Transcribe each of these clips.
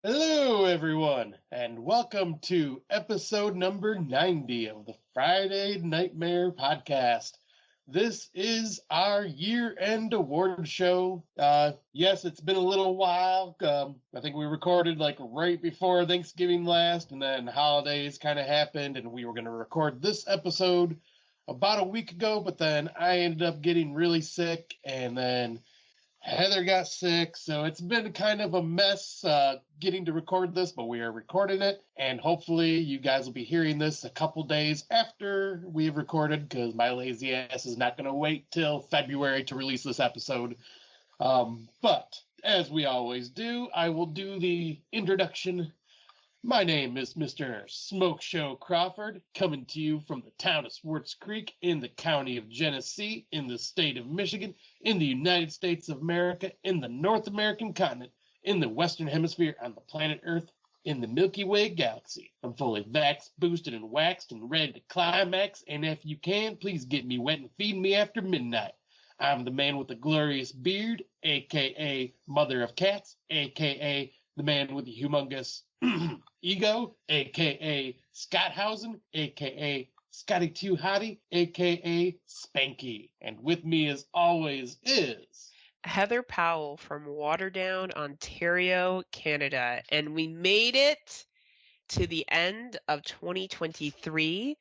Hello, everyone, and welcome to episode number 90 of the Friday Nightmare Podcast. This is our year-end award show. Yes, it's been a little while. I think we recorded like right before Thanksgiving last, and then holidays kind of happened, and we were going to record this episode about a week ago, but then I ended up getting really sick, and then Heather got sick, so it's been kind of a mess getting to record this, but we are recording it, and hopefully you guys will be hearing this a couple days after we've recorded, because my lazy ass is not going to wait till February to release this episode. But, as we always do, I will do the introduction. My name is Mr. Smoke Show Crawford, coming to you from the town of Swartz Creek in the county of Genesee, in the state of Michigan, in the United States of America, in the North American continent, in the Western Hemisphere, on the planet Earth, in the Milky Way galaxy. I'm fully vaxxed, boosted, and waxed, and ready to climax, and if you can, please get me wet and feed me after midnight. I'm the man with the glorious beard, a.k.a. Mother of Cats, a.k.a. the man with the humongous ego, a.k.a. Scotthausen, a.k.a. Scotty Too Hottie, a.k.a. Spanky. And with me as always is... Heather Powell from Waterdown, Ontario, Canada. And we made it to the end of 2023.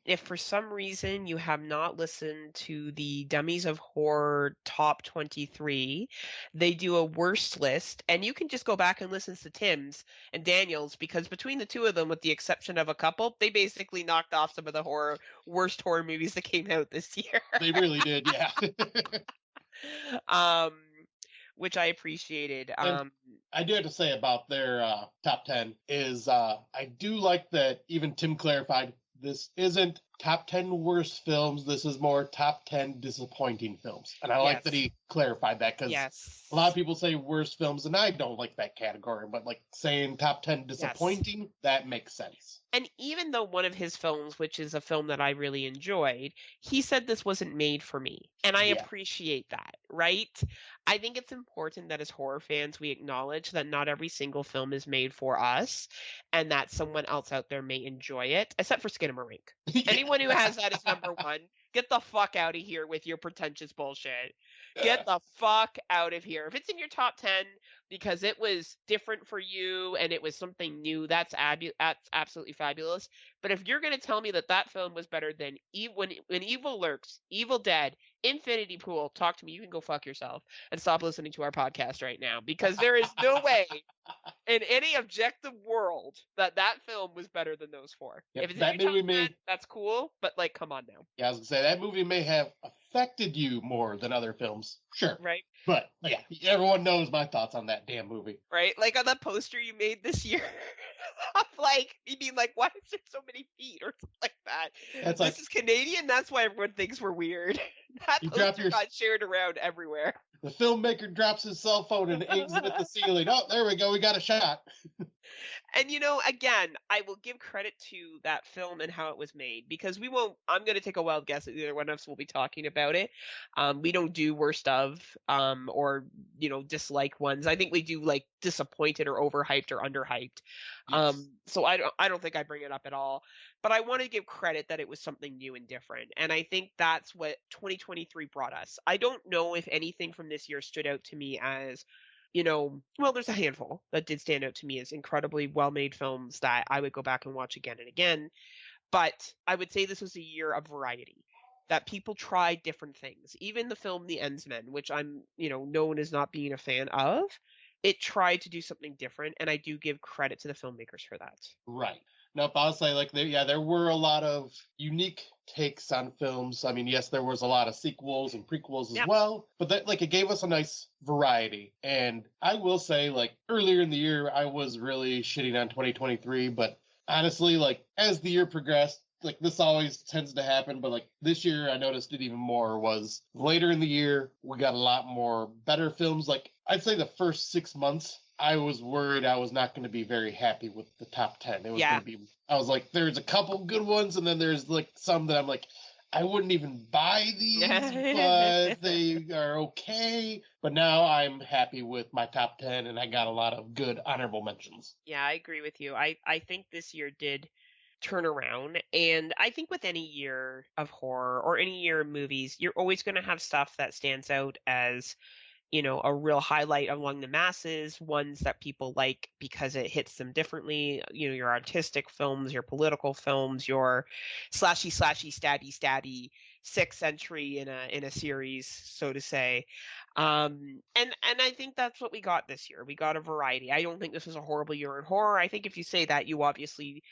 If for some reason you have not listened to the Dummies of Horror Top 23, they do a worst list, and you can just go back and listen to Tim's and Daniel's, because between the two of them, with the exception of a couple, they basically knocked off some of the worst horror movies that came out this year. They really did, yeah. Which I appreciated. I do have to say about their top 10 is I do like that even Tim clarified this isn't top 10 worst films. This is more top 10 disappointing films. And I like that he clarified that, because a lot of people say worst films, and I don't like that category. But like saying top 10 disappointing, that makes sense. And even though one of his films, which is a film that I really enjoyed, he said this wasn't made for me. And I appreciate that, right? I think it's important that as horror fans, we acknowledge that not every single film is made for us, and that someone else out there may enjoy it, except for Skinamarink. Anyone who has that as number one, get the fuck out of here with your pretentious bullshit. Get the fuck out of here. If it's in your top 10 because it was different for you and it was something new, that's absolutely fabulous. But if you're going to tell me that that film was better than when Evil Lurks, Evil Dead, Infinity Pool, talk to me. You can go fuck yourself and stop listening to our podcast right now, because there is no way in any objective world that film was better than those four. Yep, if it's that movie that's cool, but like, come on now. Yeah, I was gonna say that movie may have affected you more than other films, sure, right? But yeah, everyone knows my thoughts on that damn movie, right? Like on the poster you made this year, like you mean like, why is there so many feet or something like that? This is Canadian. That's why everyone thinks we're weird. That poster got shared around everywhere. The filmmaker drops his cell phone and aims it at the ceiling. Oh, there we go. We got a shot. And, again, I will give credit to that film and how it was made, because I'm going to take a wild guess that either one of us will be talking about it. We don't do worst of, or, dislike ones. I think we do like disappointed or overhyped or underhyped. Yes. So I don't think I bring it up at all, but I want to give credit that it was something new and different. And I think that's what 2023 brought us. I don't know if anything from this year stood out to me as, well, there's a handful that did stand out to me as incredibly well-made films that I would go back and watch again and again. But I would say this was a year of variety, that people tried different things. Even the film The Endsmen, which I'm, known as not being a fan of, it tried to do something different, and I do give credit to the filmmakers for that. Right. Nope, I'll say there were a lot of unique takes on films. I mean, yes, there was a lot of sequels and prequels as well, but it gave us a nice variety. And I will say, earlier in the year, I was really shitting on 2023, but honestly, as the year progressed, this always tends to happen, but this year I noticed it even more. Was later in the year we got a lot more better films. I'd say the first 6 months I was worried I was not going to be very happy with the top 10. It was going to be, I was there's a couple good ones, and then there's some that I'm I wouldn't even buy these, but they are okay. But now I'm happy with my top 10, and I got a lot of good honorable mentions. Yeah, I agree with you. I think this year did turn around. And I think with any year of horror or any year of movies, you're always going to have stuff that stands out as a real highlight among the masses, ones that people like because it hits them differently. Your artistic films, your political films, your slashy, stabby, sixth entry in a series, so to say. And I think that's what we got this year. We got a variety. I don't think this was a horrible year in horror. I think if you say that, you obviously,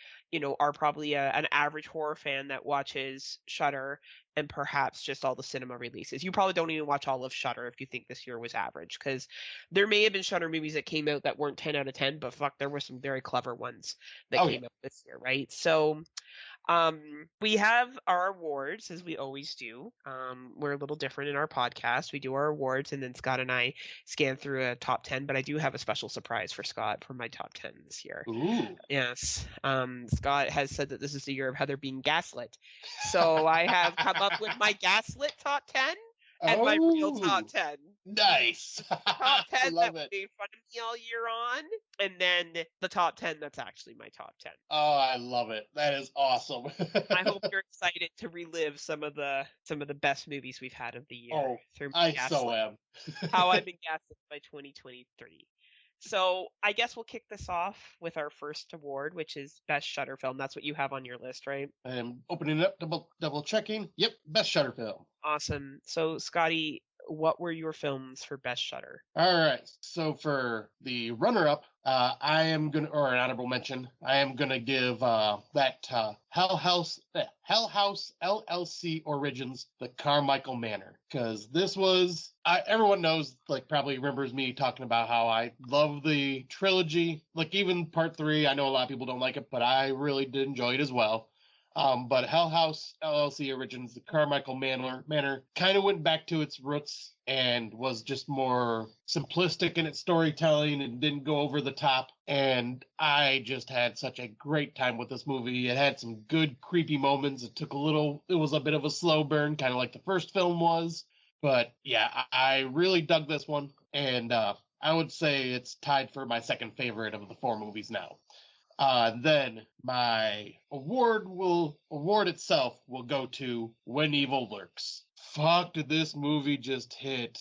are probably an average horror fan that watches Shudder and perhaps just all the cinema releases. You probably don't even watch all of Shudder if you think this year was average, because there may have been Shudder movies that came out that weren't 10 out of 10, but fuck, there were some very clever ones that Oh, yeah. came out this year, right? So, we have our awards as we always do. We're a little different in our podcast. We do our awards, and then Scott and I scan through a top 10, but I do have a special surprise for Scott for my top 10 this year. Ooh. Yes. Scott has said that this is the year of Heather being gaslit. So I have come up with my gaslit top 10 and my real top Oh, 10. nice. Top 10 that Love it. made fun of me all year on, and then the top 10 that's actually my top 10. Oh, I love it. That is awesome. I hope you're excited to relive some of the best movies we've had of the year Oh, through my I so gaslit. am. How I've been gaslit by 2023. So I guess we'll kick this off with our first award, which is Best Shutter Film. That's what you have on your list, right? I'm opening it up, double checking. Yep, best Shutter film. Awesome. So Scotty, what were your films for Best Shutter? All right. So for the runner-up, I am gonna, or an honorable mention, I am gonna give that Hell House LLC Origins, the Carmichael Manor, because this was, everyone knows, like probably remembers me talking about how I love the trilogy. Like even part 3, I know a lot of people don't like it, but I really did enjoy it as well. But Hell House LLC Origins, the Carmichael Manor kind of went back to its roots and was just more simplistic in its storytelling and didn't go over the top. And I just had such a great time with this movie. It had some good creepy moments. It was a bit of a slow burn, kind of like the first film was. But yeah, I really dug this one. And I would say it's tied for my second favorite of the 4 movies now. Then my award itself will go to When Evil Lurks. Fuck, did this movie just hit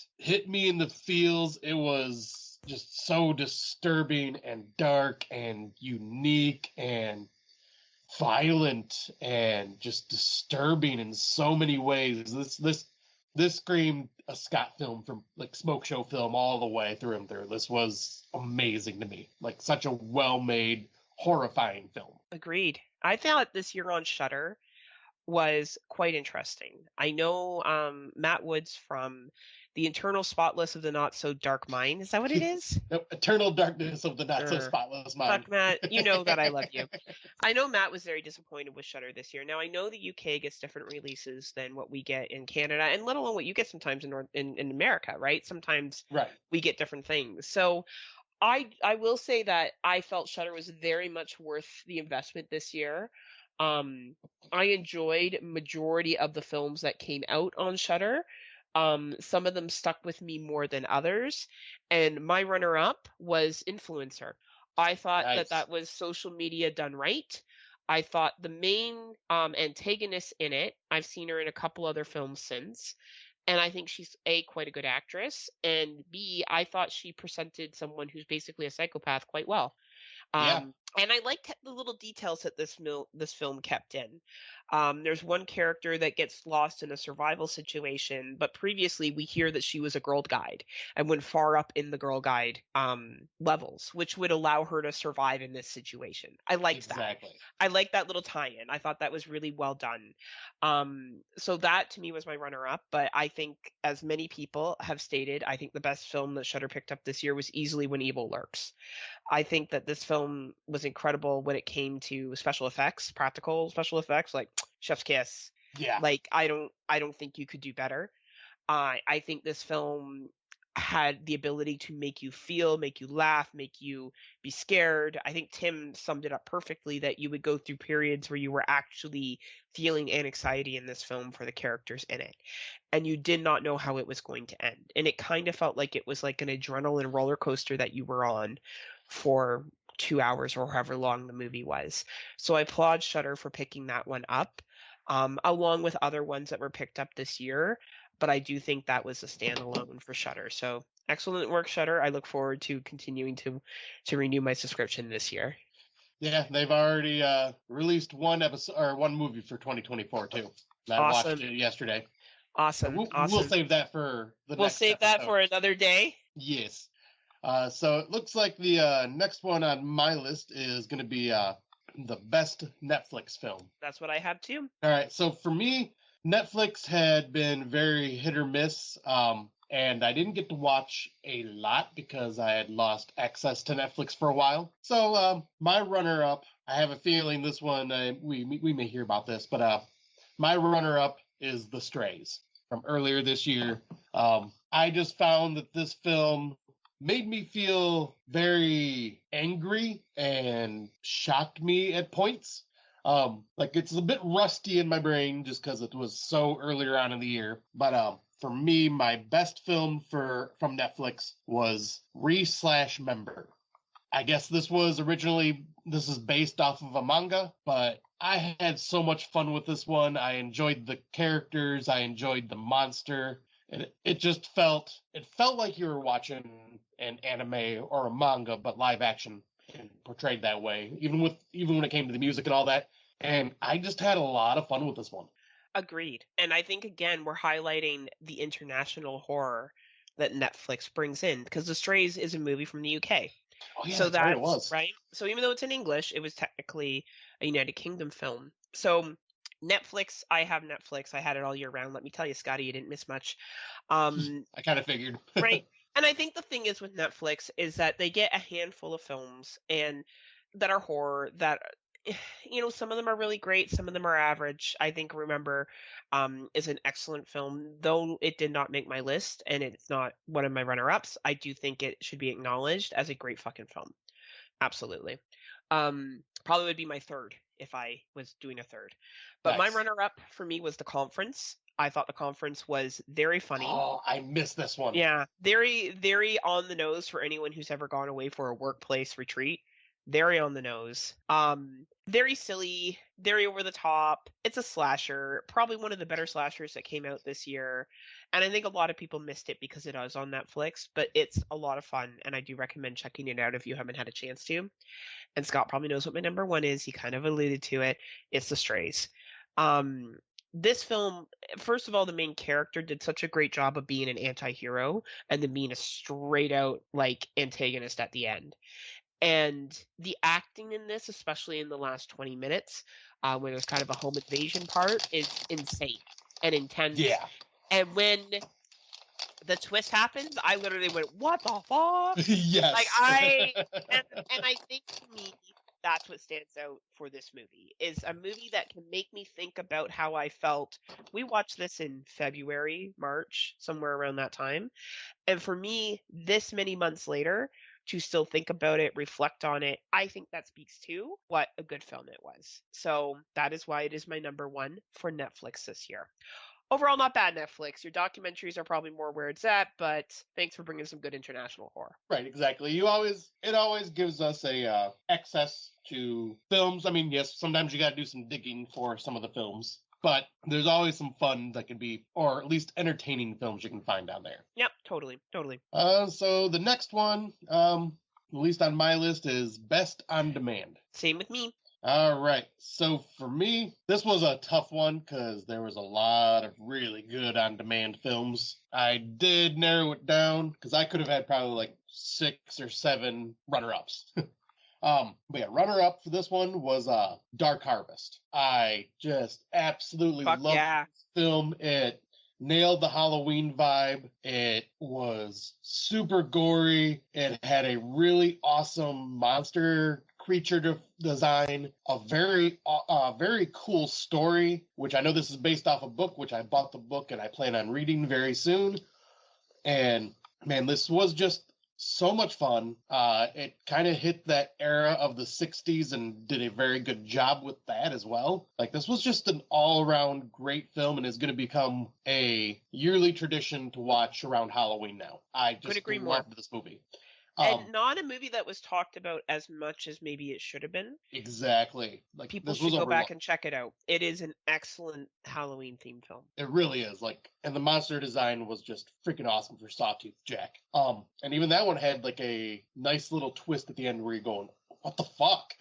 me in the feels. It was just so disturbing and dark and unique and violent and just disturbing in so many ways. This screamed a Scott film, from like smoke show film all the way through and through. This was amazing to me. Like such a well-made, horrifying film. Agreed. I thought this year on Shudder was quite interesting. I know Matt Woods from The Internal Spotless of the Not So Dark Mind. Is that what it is? No, Eternal Darkness of the Not So Spotless Mind. Fuck, Matt. You know that I love you. I know Matt was very disappointed with Shudder this year. Now, I know the UK gets different releases than what we get in Canada, and let alone what you get sometimes in America, right? Sometimes Right. we get different things. So I will say that I felt Shudder was very much worth the investment this year. I enjoyed majority of the films that came out on Shudder. Some of them stuck with me more than others, and my runner-up was Influencer. I thought Nice. that was social media done right. I thought the main antagonist in it, I've seen her in a couple other films since, and I think she's quite a good actress, and B, I thought she presented someone who's basically a psychopath quite well. Yeah. And I liked the little details that this film kept in. There's one character that gets lost in a survival situation, but previously we hear that she was a Girl Guide and went far up in the Girl Guide levels, which would allow her to survive in this situation. I liked that. I liked that little tie-in. I thought that was really well done. So that to me was my runner-up, but I think, as many people have stated, I think the best film that Shudder picked up this year was easily When Evil Lurks. I think that this film was incredible when it came to special effects, practical special effects, like chef's kiss. Yeah. Like I don't think you could do better. I think this film had the ability to make you feel, make you laugh, make you be scared. I think Tim summed it up perfectly that you would go through periods where you were actually feeling anxiety in this film for the characters in it. And you did not know how it was going to end. And it kind of felt like it was like an adrenaline roller coaster that you were on for 2 hours or however long the movie was. So I applaud Shudder for picking that one up, along with other ones that were picked up this year. But I do think that was a standalone for Shudder. So excellent work, Shudder. I look forward to continuing to renew my subscription this year. Yeah, they've already released one episode or one movie for 2024 too. I Awesome. watched it yesterday. Awesome. We'll save that for the next We'll save that episode. for another day. Yes. So it looks like the next one on my list is going to be the best Netflix film. That's what I have too. All right. So for me, Netflix had been very hit or miss. And I didn't get to watch a lot because I had lost access to Netflix for a while. So my runner-up, I have a feeling this one, we may hear about this, but my runner-up is The Strays from earlier this year. I just found that this film made me feel very angry and shocked me at points. Like it's a bit rusty in my brain just because it was so earlier on in the year. But for me, my best film from Netflix was Re/Member. I guess this is based off of a manga, but I had so much fun with this one. I enjoyed the characters. I enjoyed the monster. It felt like you were watching an anime or a manga, but live action and portrayed that way, even when it came to the music and all that. And I just had a lot of fun with this one. Agreed. And I think, again, we're highlighting the international horror that Netflix brings in, because The Strays is a movie from the UK. Oh, yeah, so that's right, it was. right. So even though it's in English, it was technically a United Kingdom film. So Netflix, I have Netflix. I had it all year round. Let me tell you, Scotty, you didn't miss much. I kind of figured. Right. And I think the thing is with Netflix is that they get a handful of films and that are horror that some of them are really great, some of them are average. I think Remember is an excellent film, though it did not make my list and it's not one of my runner-ups. I do think it should be acknowledged as a great fucking film. Absolutely. Probably would be my third if I was doing a third. But Nice. my runner-up for me was The Conference. I thought The Conference was very funny. Oh, I missed this one. Yeah, very, very on the nose for anyone who's ever gone away for a workplace retreat. Very on the nose. Very silly, very over the top. It's a slasher, probably one of the better slashers that came out this year. And I think a lot of people missed it because it is on Netflix, but it's a lot of fun, and I do recommend checking it out if you haven't had a chance to. And Scott probably knows what my number one is. He kind of alluded to it. It's The Strays. This film, first of all, the main character did such a great job of being an anti-hero and then being a straight out like antagonist at the end. And the acting in this, especially in the last 20 minutes, where there's kind of a home invasion part, is insane and intense. Yeah. And when the twist happens, I literally went, "What the fuck?" Yes. Like and I think to me, that's what stands out for this movie, is a movie that can make me think about how I felt. We watched this in February, March, somewhere around that time. And for me, this many months later, to still think about it, reflect on it, I think that speaks to what a good film it was. So that is why it is my number one for Netflix this year. Overall, not bad, Netflix. Your documentaries are probably more where it's at, but thanks for bringing some good international horror. Right, exactly. It always gives us a access to films. I mean, yes, sometimes you got to do some digging for some of the films, but there's always some fun that can be, or at least entertaining films you can find down there. Yep, totally. So the next one, at least on my list, is Best on Demand. Same with me. All right. So for me, this was a tough one because there was a lot of really good on-demand films. I did narrow it down because I could have had probably like 6 or 7 runner-ups. But yeah, runner-up for this one was Dark Harvest. I just absolutely loved this film. It nailed the Halloween vibe. It was super gory. It had a really awesome monster creature design, a very cool story, which I know this is based off a book, which I bought the book and I plan on reading very soon. And man, this was just so much fun. It kind of hit that era of the 60s and did a very good job with that as well. Like, this was just an all-around great film and is going to become a yearly tradition to watch around Halloween now. I Couldn't just agree more. loved this movie. And not a movie that was talked about as much as maybe it should have been. Exactly. Like, People this was should go back overlooked. and check it out. It is an excellent Halloween themed film. It really is. Like, and the monster design was just freaking awesome for Sawtooth Jack. And even that one had like a nice little twist at the end where you're going, what the fuck?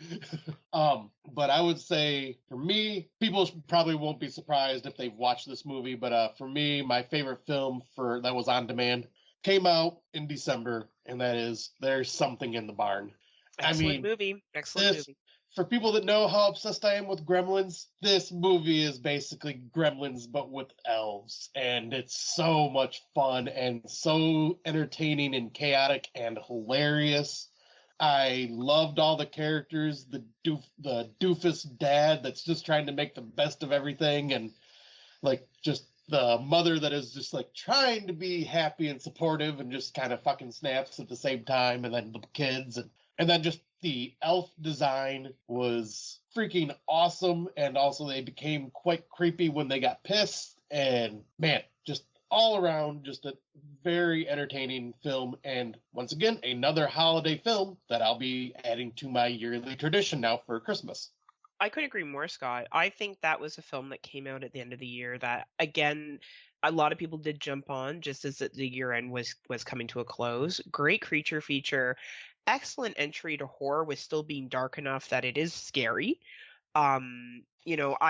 But I would say for me, people probably won't be surprised if they've watched this movie, but for me, my favorite film for that was on demand came out in December, and that is There's Something in the Barn. Excellent movie. Excellent This, movie. for people that know how obsessed I am with Gremlins, this movie is basically Gremlins but with elves, and it's so much fun and so entertaining and chaotic and hilarious. I loved all the characters, the doofus dad that's just trying to make the best of everything, and like just the mother that is just like trying to be happy and supportive and just kind of fucking snaps at the same time, and then the kids and then just the elf design was freaking awesome, and also they became quite creepy when they got pissed, and man, just all around just a very entertaining film, and once again another holiday film that I'll be adding to my yearly tradition now for Christmas. I couldn't agree more, Scott. I think that was a film that came out at the end of the year that, again, a lot of people did jump on just as the year end was coming to a close. Great creature feature, excellent entry to horror with still being dark enough that it is scary. I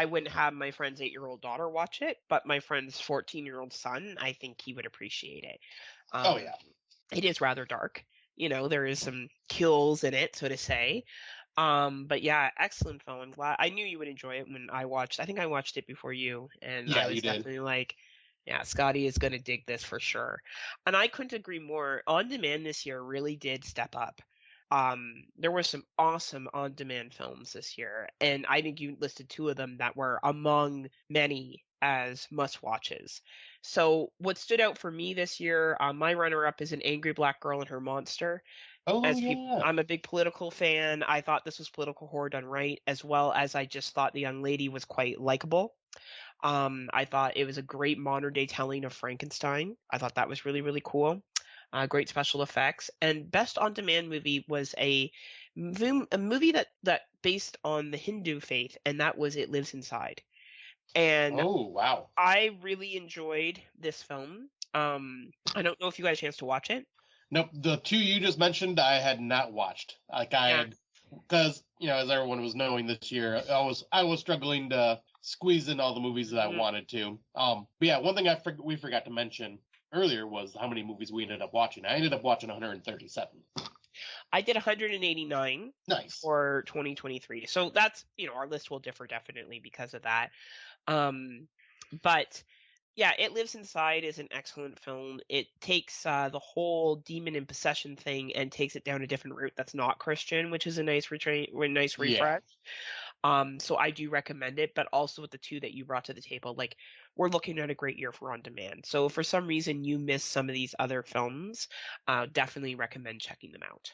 wouldn't have my friend's 8-year-old daughter watch it, but my friend's 14-year-old son, I think he would appreciate it. Oh yeah. It is rather dark. There is some kills in it, so to say. But yeah, excellent film. I'm glad. I knew you would enjoy it when I watched. I think I watched it before you, and I Yeah, was you did. definitely like, yeah, Scotty is gonna dig this for sure. And I couldn't agree more. On demand this year really did step up. There were some awesome on-demand films this year, and I think you listed two of them that were among many as must-watches. So what stood out for me this year, my runner-up is An Angry Black Girl and Her Monster. Oh yeah. I'm a big political fan. I thought this was political horror done right, as well as I just thought the young lady was quite likable. I thought it was a great modern day telling of Frankenstein. I thought that was really, really cool. Great special effects. And best on demand movie was a movie that based on the Hindu faith, and that was It Lives Inside. And Oh wow. I really enjoyed this film. I don't know if you got a chance to watch it. Nope, the two you just mentioned I had not watched. Like I Yeah. had, because as everyone was knowing this year, I was struggling to squeeze in all the movies that I Mhm. wanted to. But yeah, one thing we forgot to mention earlier was how many movies we ended up watching. I ended up watching 137. I did 189 Nice. for 2023. So that's, our list will differ definitely because of that. But yeah, It Lives Inside is an excellent film. It takes the whole demon and possession thing and takes it down a different route that's not Christian, which is a nice nice Yeah. refresh. So I do recommend it, but also with the two that you brought to the table, like we're looking at a great year for on demand. So if for some reason you miss some of these other films, definitely recommend checking them out.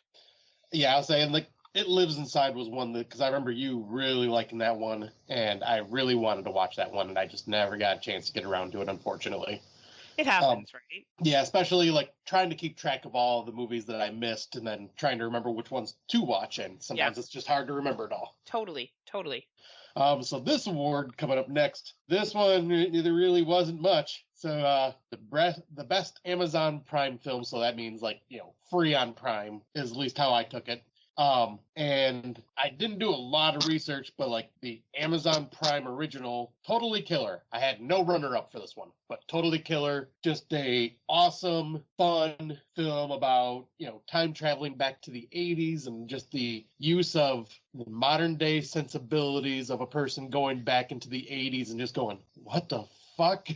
Yeah, I was saying like It Lives Inside was one that, because I remember you really liking that one, and I really wanted to watch that one, and I just never got a chance to get around to it, unfortunately. It Um, happens, right? yeah, especially like trying to keep track of all the movies that I missed, and then trying to remember which ones to watch, and Yeah, sometimes it's just hard to remember it all. totally, totally. So this award coming up next, this one there really wasn't much. So the best Amazon Prime film, so that means like free on Prime is at least how I took it. And I didn't do a lot of research, but like the Amazon Prime original, Totally Killer. I had no runner up for this one, but Totally Killer, just a awesome, fun film about, time traveling back to the 80s and just the use of the modern day sensibilities of a person going back into the 80s and just going, what the fuck?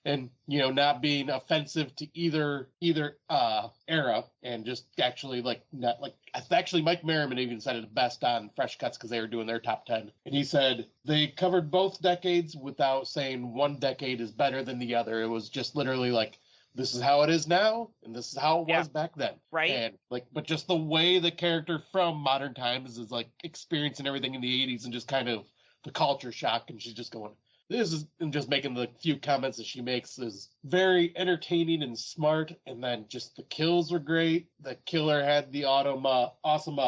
And not being offensive to either era, and just actually like not like actually Mike Merriman even said it best on Fresh Cuts because they were doing their top 10, and he said they covered both decades without saying one decade is better than the other. It was just literally like this is how it is now, and this is how it Yeah. was back then. Right? And like, but just the way the character from modern times is like experiencing everything in the 80s and just kind of the culture shock, and she's just going, this is, and just making the few comments that she makes is very entertaining and smart. And then just the kills were great. The killer had the awesome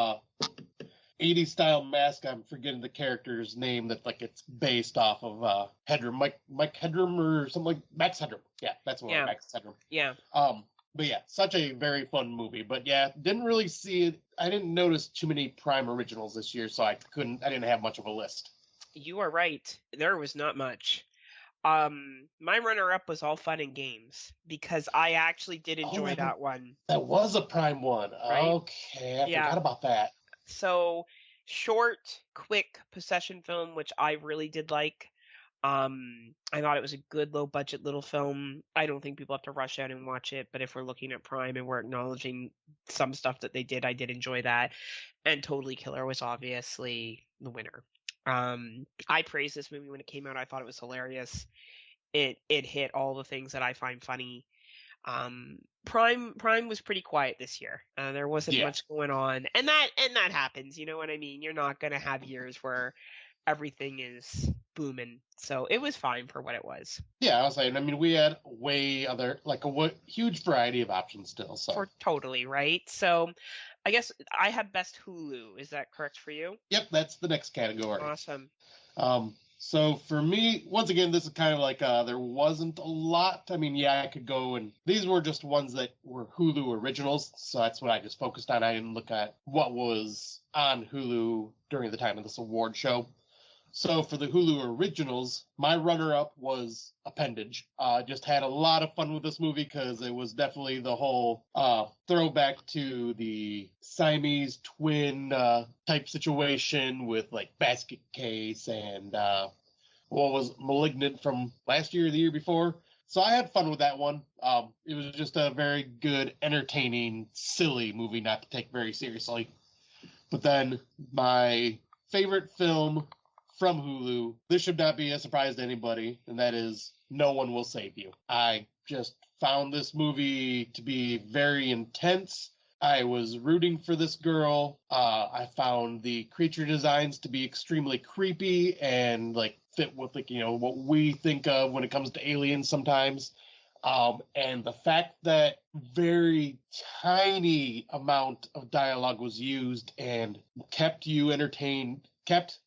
80s style mask. I'm forgetting the character's name that like it's based off of Headroom, Mike Headroom or something like Max Headroom. Yeah, that's one. Yeah. Max Headroom. Yeah. But yeah, such a very fun movie. But yeah, didn't really see it. I didn't notice too many Prime originals this year, so I didn't have much of a list. You are right. There was not much. My runner-up was All Fun and Games because I actually did enjoy that one. That was a Prime one. Right? Okay, I forgot about that. So, short, quick possession film, which I really did like. I thought it was a good low-budget little film. I don't think people have to rush out and watch it, but if we're looking at Prime and we're acknowledging some stuff that they did, I did enjoy that. And Totally Killer was obviously the winner. I praised this movie when it came out. I thought it was hilarious. It hit all the things that I find funny. Prime was pretty quiet this year. There wasn't much going on, and that happens. You know what I mean? You're not gonna have years where everything is booming. So it was fine for what it was. Yeah, I was saying. I mean, we had huge variety of options still. So for totally right. So I guess I have best Hulu. Is that correct for you? Yep, that's the next category. Awesome. So for me, once again, this is kind of like there wasn't a lot. I mean, yeah, I could go and these were just ones that were Hulu originals, so that's what I just focused on. I didn't look at what was on Hulu during the time of this award show. So for the Hulu originals, my runner-up was Appendage. Just had a lot of fun with this movie because it was definitely the whole throwback to the Siamese twin type situation with like Basket Case and what was Malignant from last year or the year before. So I had fun with that one. It was just a very good, entertaining, silly movie not to take very seriously. But then my favorite film from Hulu, this should not be a surprise to anybody, and that is No One Will Save You. I just found this movie to be very intense. I was rooting for this girl. I found the creature designs to be extremely creepy and like fit with like, what we think of when it comes to aliens sometimes. And the fact that very tiny amount of dialogue was used and kept you entertained, kept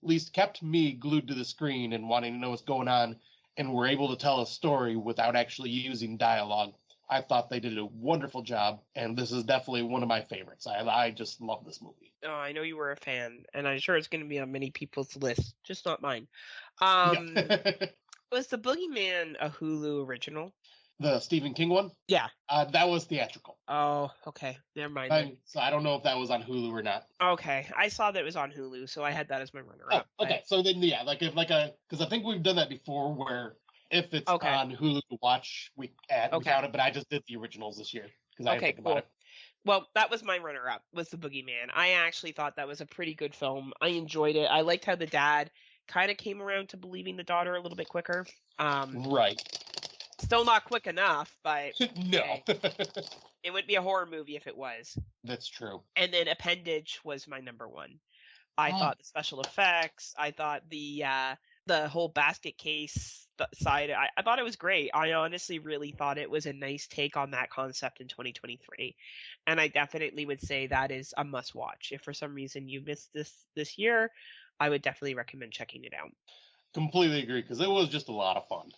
me glued to the screen and wanting to know what's going on, and were able to tell a story without actually using dialogue. I thought they did a wonderful job, and this is definitely one of my favorites. I just love this movie. Oh, I know you were a fan, and I'm sure it's going to be on many people's list, just not mine. Was The Boogeyman a Hulu original? The Stephen King one? Yeah. That was theatrical. Oh, okay. Never mind. So I don't know if that was on Hulu or not. Okay. I saw that it was on Hulu, so I had that as my runner-up. Oh, okay. So then, yeah, because I think we've done that before where if it's on Hulu to watch, we count it, but I just did the originals this year because I didn't think about it. Well, that was my runner-up, was The Boogeyman. I actually thought that was a pretty good film. I enjoyed it. I liked how the dad kind of came around to believing the daughter a little bit quicker. Right. Still not quick enough, but no. It would be a horror movie if it was. That's true. And then Appendage was my number one. I thought the special effects, I thought the whole basket case side, I thought it was great. I honestly really thought it was a nice take on that concept in 2023. And I definitely would say that is a must watch. If for some reason you missed this year, I would definitely recommend checking it out. Completely agree, because it was just a lot of fun.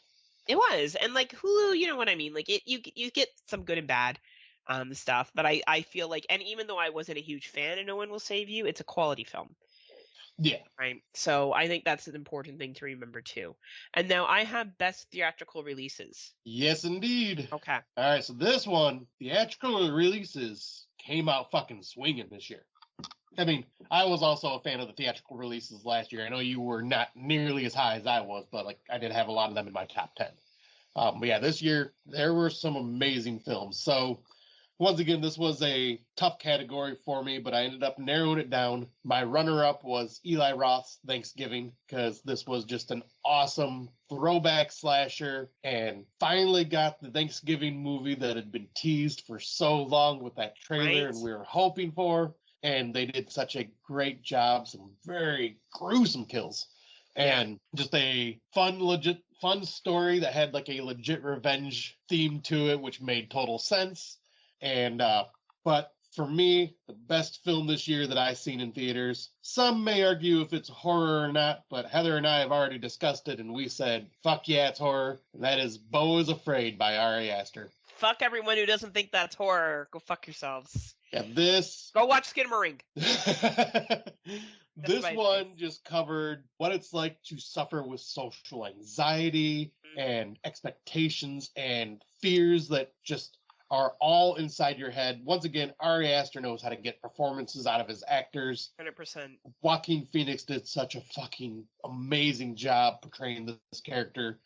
It was, and like Hulu, you know what I mean. Like you get some good and bad stuff, but I feel like, and even though I wasn't a huge fan of No One Will Save You, it's a quality film. Yeah. Right. So I think that's an important thing to remember too. And now I have best theatrical releases. Yes, indeed. Okay. All right. So this one, theatrical releases came out fucking swinging this year. I mean, I was also a fan of the theatrical releases last year. I know you were not nearly as high as I was, but like I did have a lot of them in my top 10. But yeah, this year there were some amazing films. So once again, this was a tough category for me, but I ended up narrowing it down. My runner-up was Eli Roth's Thanksgiving, because this was just an awesome throwback slasher, and finally got the Thanksgiving movie that had been teased for so long with that trailer Right? and we were hoping for. And they did such a great job, some very gruesome kills. Yeah. And just a fun story that had like a legit revenge theme to it, which made total sense. And but for me, the best film this year that I've seen in theaters. Some may argue if it's horror or not, but Heather and I have already discussed it, and we said, "Fuck yeah, it's horror." And that is Beau is Afraid by Ari Aster. Fuck everyone who doesn't think that's horror. Go fuck yourselves. Yeah, this Go watch Skinamarink. this one just covered what it's like to suffer with social anxiety and expectations and fears that just are all inside your head. Once again, Ari Aster knows how to get performances out of his actors. 100%. Joaquin Phoenix did such a fucking amazing job portraying this character.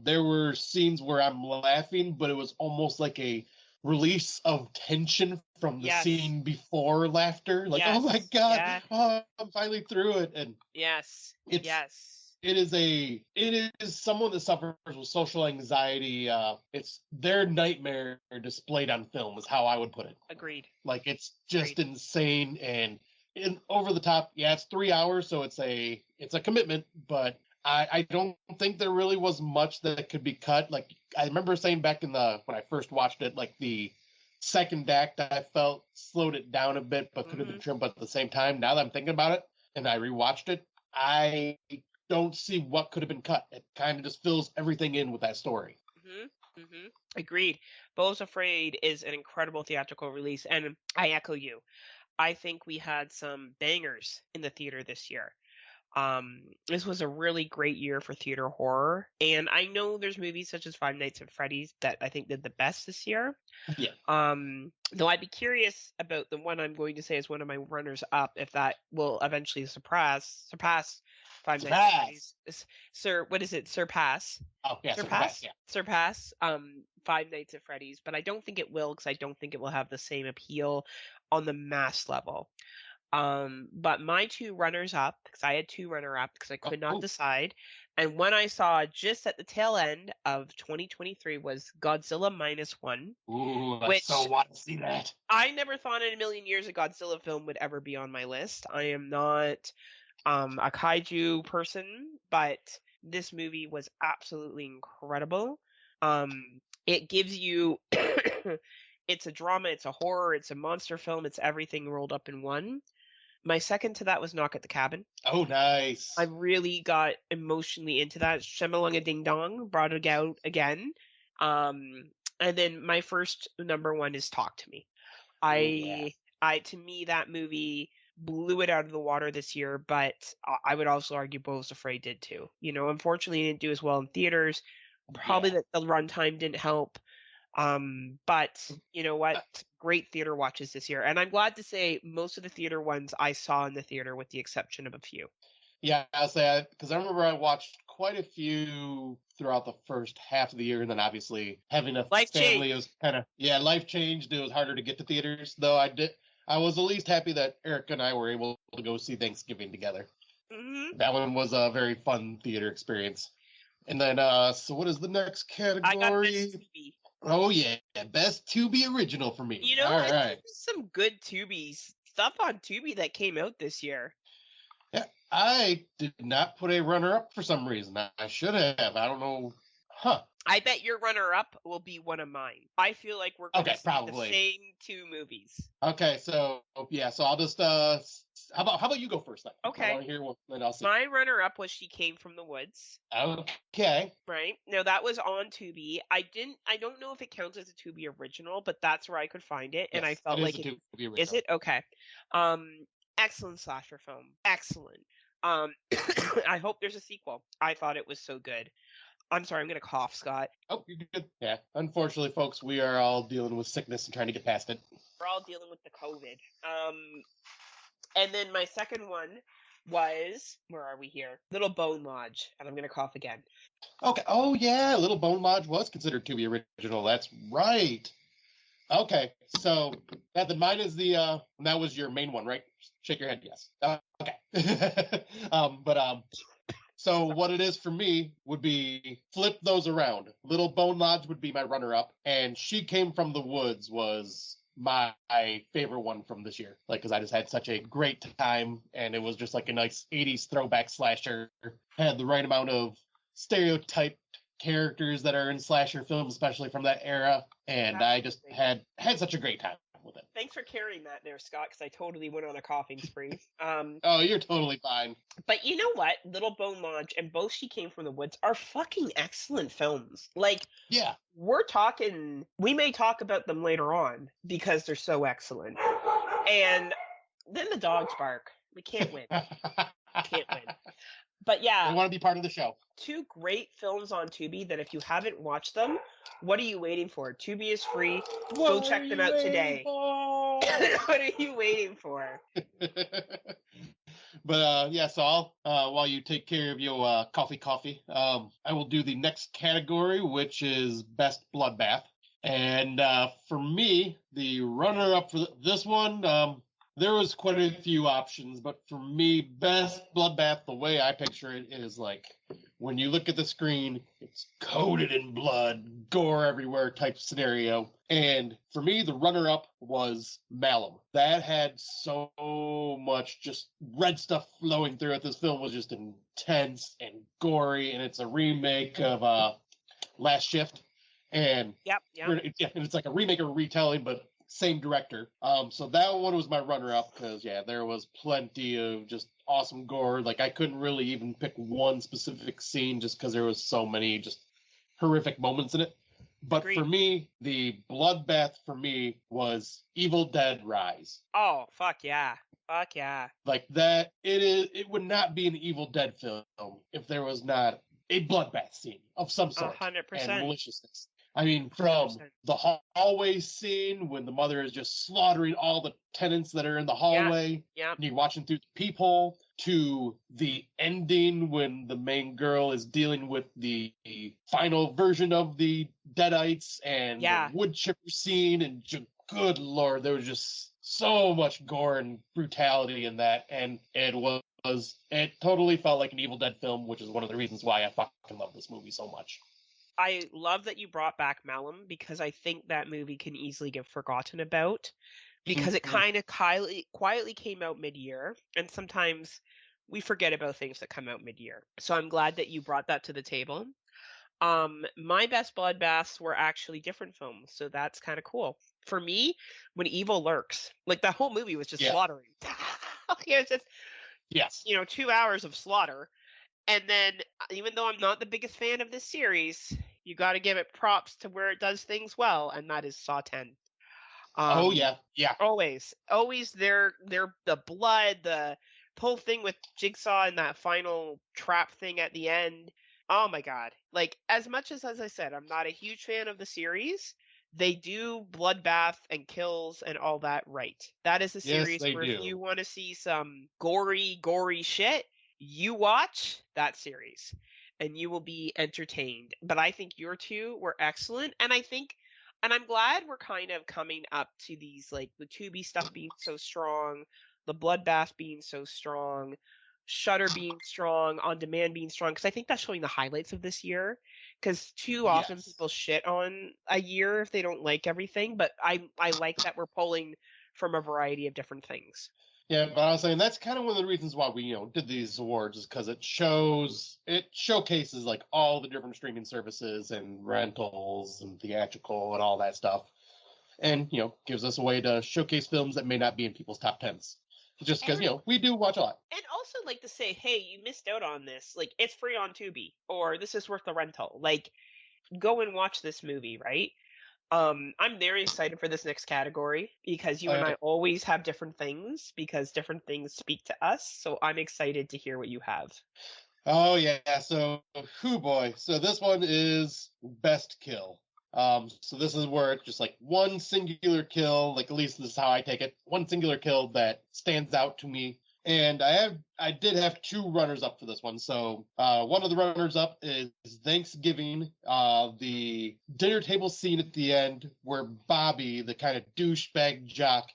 There were scenes where I'm laughing, but it was almost like a release of tension from the scene before laughter. Like, oh my God, oh, I'm finally through it. And it is someone that suffers with social anxiety. It's their nightmare displayed on film is how I would put it. Agreed. Like, it's just insane and over the top. Yeah, it's 3 hours, so it's a commitment, but I don't think there really was much that could be cut. Like, I remember saying back when I first watched it, like the second act I felt slowed it down a bit, but could have been trimmed. But at the same time, now that I'm thinking about it and I rewatched it, I don't see what could have been cut. It kind of just fills everything in with that story. Agreed. Beau's Afraid is an incredible theatrical release, and I echo you. I think we had some bangers in the theater this year. This was a really great year for theater horror, and I know there's movies such as Five Nights at Freddy's that I think did the best this year. Yeah. Though I'd be curious about the one I'm going to say is one of my runners up, if that will eventually surpass Five Nights at Freddy's. What is it? Surpass. Oh yeah, Surpass. Five Nights at Freddy's, but I don't think it will, because I don't think it will have the same appeal on the mass level. But my two runners up, because I had two runner up because I could not decide, and one I saw just at the tail end of 2023 was Godzilla -1. Ooh, I so want to see that. I never thought in a million years a Godzilla film would ever be on my list. I am not a kaiju person, but this movie was absolutely incredible. It gives you it's a drama, it's a horror, it's a monster film, it's everything rolled up in one. My second to that was Knock at the Cabin. Oh, nice. I really got emotionally into that. Shamalunga Ding Dong brought it out again. And then my first number one is Talk to Me. To me, that movie blew it out of the water this year, but I would also argue Beau's Afraid did too. Unfortunately, it didn't do as well in theaters. Probably that the runtime didn't help. But you know what? Great theater watches this year. And I'm glad to say most of the theater ones I saw in the theater, with the exception of a few. Yeah, I'll say that because I remember I watched quite a few throughout the first half of the year, and then obviously having a family, it was kind of life changed. It was harder to get to theaters, though I was at least happy that Erica and I were able to go see Thanksgiving together. That one was a very fun theater experience. And then, so what is the next category? I got Best Tubi. Oh yeah, Best Tubi Original for me. All right. There's some good Tubi stuff on Tubi that came out this year. Yeah, I did not put a runner-up for some reason. I should have. I don't know. Huh. I bet your runner-up will be one of mine. I feel like we're going to see the same two movies. Okay, so I'll just how about you go first then? Okay. I want to hear what, then I'll see. My runner-up was She Came from the Woods. Okay. Right. Now that was on Tubi. I don't know if it counts as a Tubi original, but that's where I could find it, and I felt like it is it okay. Excellent slasher film. Excellent. I hope there's a sequel. I thought it was so good. I'm sorry, I'm going to cough, Scott. Oh, you're good. Yeah. Unfortunately, folks, we are all dealing with sickness and trying to get past it. We're all dealing with the COVID. And then my second one was, where are we here? Little Bone Lodge. And I'm going to cough again. Okay. Oh, yeah. Little Bone Lodge was considered to be original. That's right. Okay, so mine is that was your main one, right? Shake your head, yes. Okay. So what it is for me would be flip those around. Little Bone Lodge would be my runner-up, and She Came from the Woods was my favorite one from this year. Like, because I just had such a great time, and it was just like a nice '80s throwback slasher. Had the right amount of stereotyped characters that are in slasher films, especially from that era, and I just had such a great time with it. Thanks for carrying that there, Scott, because I totally went on a coughing spree. Oh, you're totally fine. But you know what? Little Bone Lodge and both She Came from the Woods are fucking excellent films. Like, yeah, we may talk about them later on because they're so excellent. And then the dogs bark. We can't win. Can't win. But yeah, they want to be part of the show. 2 great films on Tubi that if you haven't watched them, what are you waiting for? Tubi is free. Go check them out today. What are you waiting for? But yeah, so I'll while you take care of your coffee, I will do the next category, which is best bloodbath. And for me, the runner-up for this one, there was quite a few options, but for me, best bloodbath, the way I picture it is like when you look at the screen, it's coated in blood, gore everywhere type scenario. And for me, the runner-up was Malum. That had so much just red stuff flowing through it. This film was just intense and gory, and it's a remake of Last Shift. And Yep. and it's like a remake or a retelling, but same director. So that one was my runner-up because there was plenty of just awesome gore. Like I couldn't really even pick one specific scene just because there was so many just horrific moments in it. But Agreed. For me, the bloodbath for me was Evil Dead Rise. Oh, fuck yeah. Fuck yeah. Like that, it would not be an Evil Dead film if there was not a bloodbath scene of some sort 100%. and maliciousness. I mean, from 100%. The hallway scene when the mother is just slaughtering all the tenants that are in the hallway, and you're watching through the peephole, to the ending when the main girl is dealing with the final version of the Deadites and the wood chipper scene, and good lord, there was just so much gore and brutality in that, and it totally felt like an Evil Dead film, which is one of the reasons why I fucking love this movie so much. I love that you brought back Malum because I think that movie can easily get forgotten about because it kind of quietly came out mid-year, and sometimes we forget about things that come out mid-year. So I'm glad that you brought that to the table. My best bloodbaths were actually different films, so that's kind of cool. For me, when Evil Lurks, like the whole movie was just slaughtering. It was just 2 hours of slaughter. And then, even though I'm not the biggest fan of this series, you got to give it props to where it does things well, and that is Saw 10. Always the blood, the whole thing with Jigsaw and that final trap thing at the end. Oh my god! Like as much as I said, I'm not a huge fan of the series. They do bloodbath and kills and all that right. That is a series where if you want to see some gory shit, you watch that series and you will be entertained. But I think your 2 were excellent, and I'm glad we're kind of coming up to these, like the Tubi stuff being so strong, the bloodbath being so strong, Shudder being strong, On Demand being strong, because I think that's showing the highlights of this year. Because too often people shit on a year if they don't like everything, but I like that we're pulling from a variety of different things. Yeah, but I was saying that's kind of one of the reasons why we, did these awards is because it showcases like all the different streaming services and rentals and theatrical and all that stuff, and gives us a way to showcase films that may not be in people's top tens, just because we do watch a lot. And also like to say, hey, you missed out on this. Like it's free on Tubi, or this is worth the rental. Like go and watch this movie, right? I'm very excited for this next category because you and I always have different things because different things speak to us. So I'm excited to hear what you have. Oh yeah, so boy. So this one is best kill. So this is where it's just like one singular kill, like at least this is how I take it. One singular kill that stands out to me And I did have two runners up for this one. So one of the runners up is Thanksgiving, the dinner table scene at the end where Bobby, the kind of douchebag jock,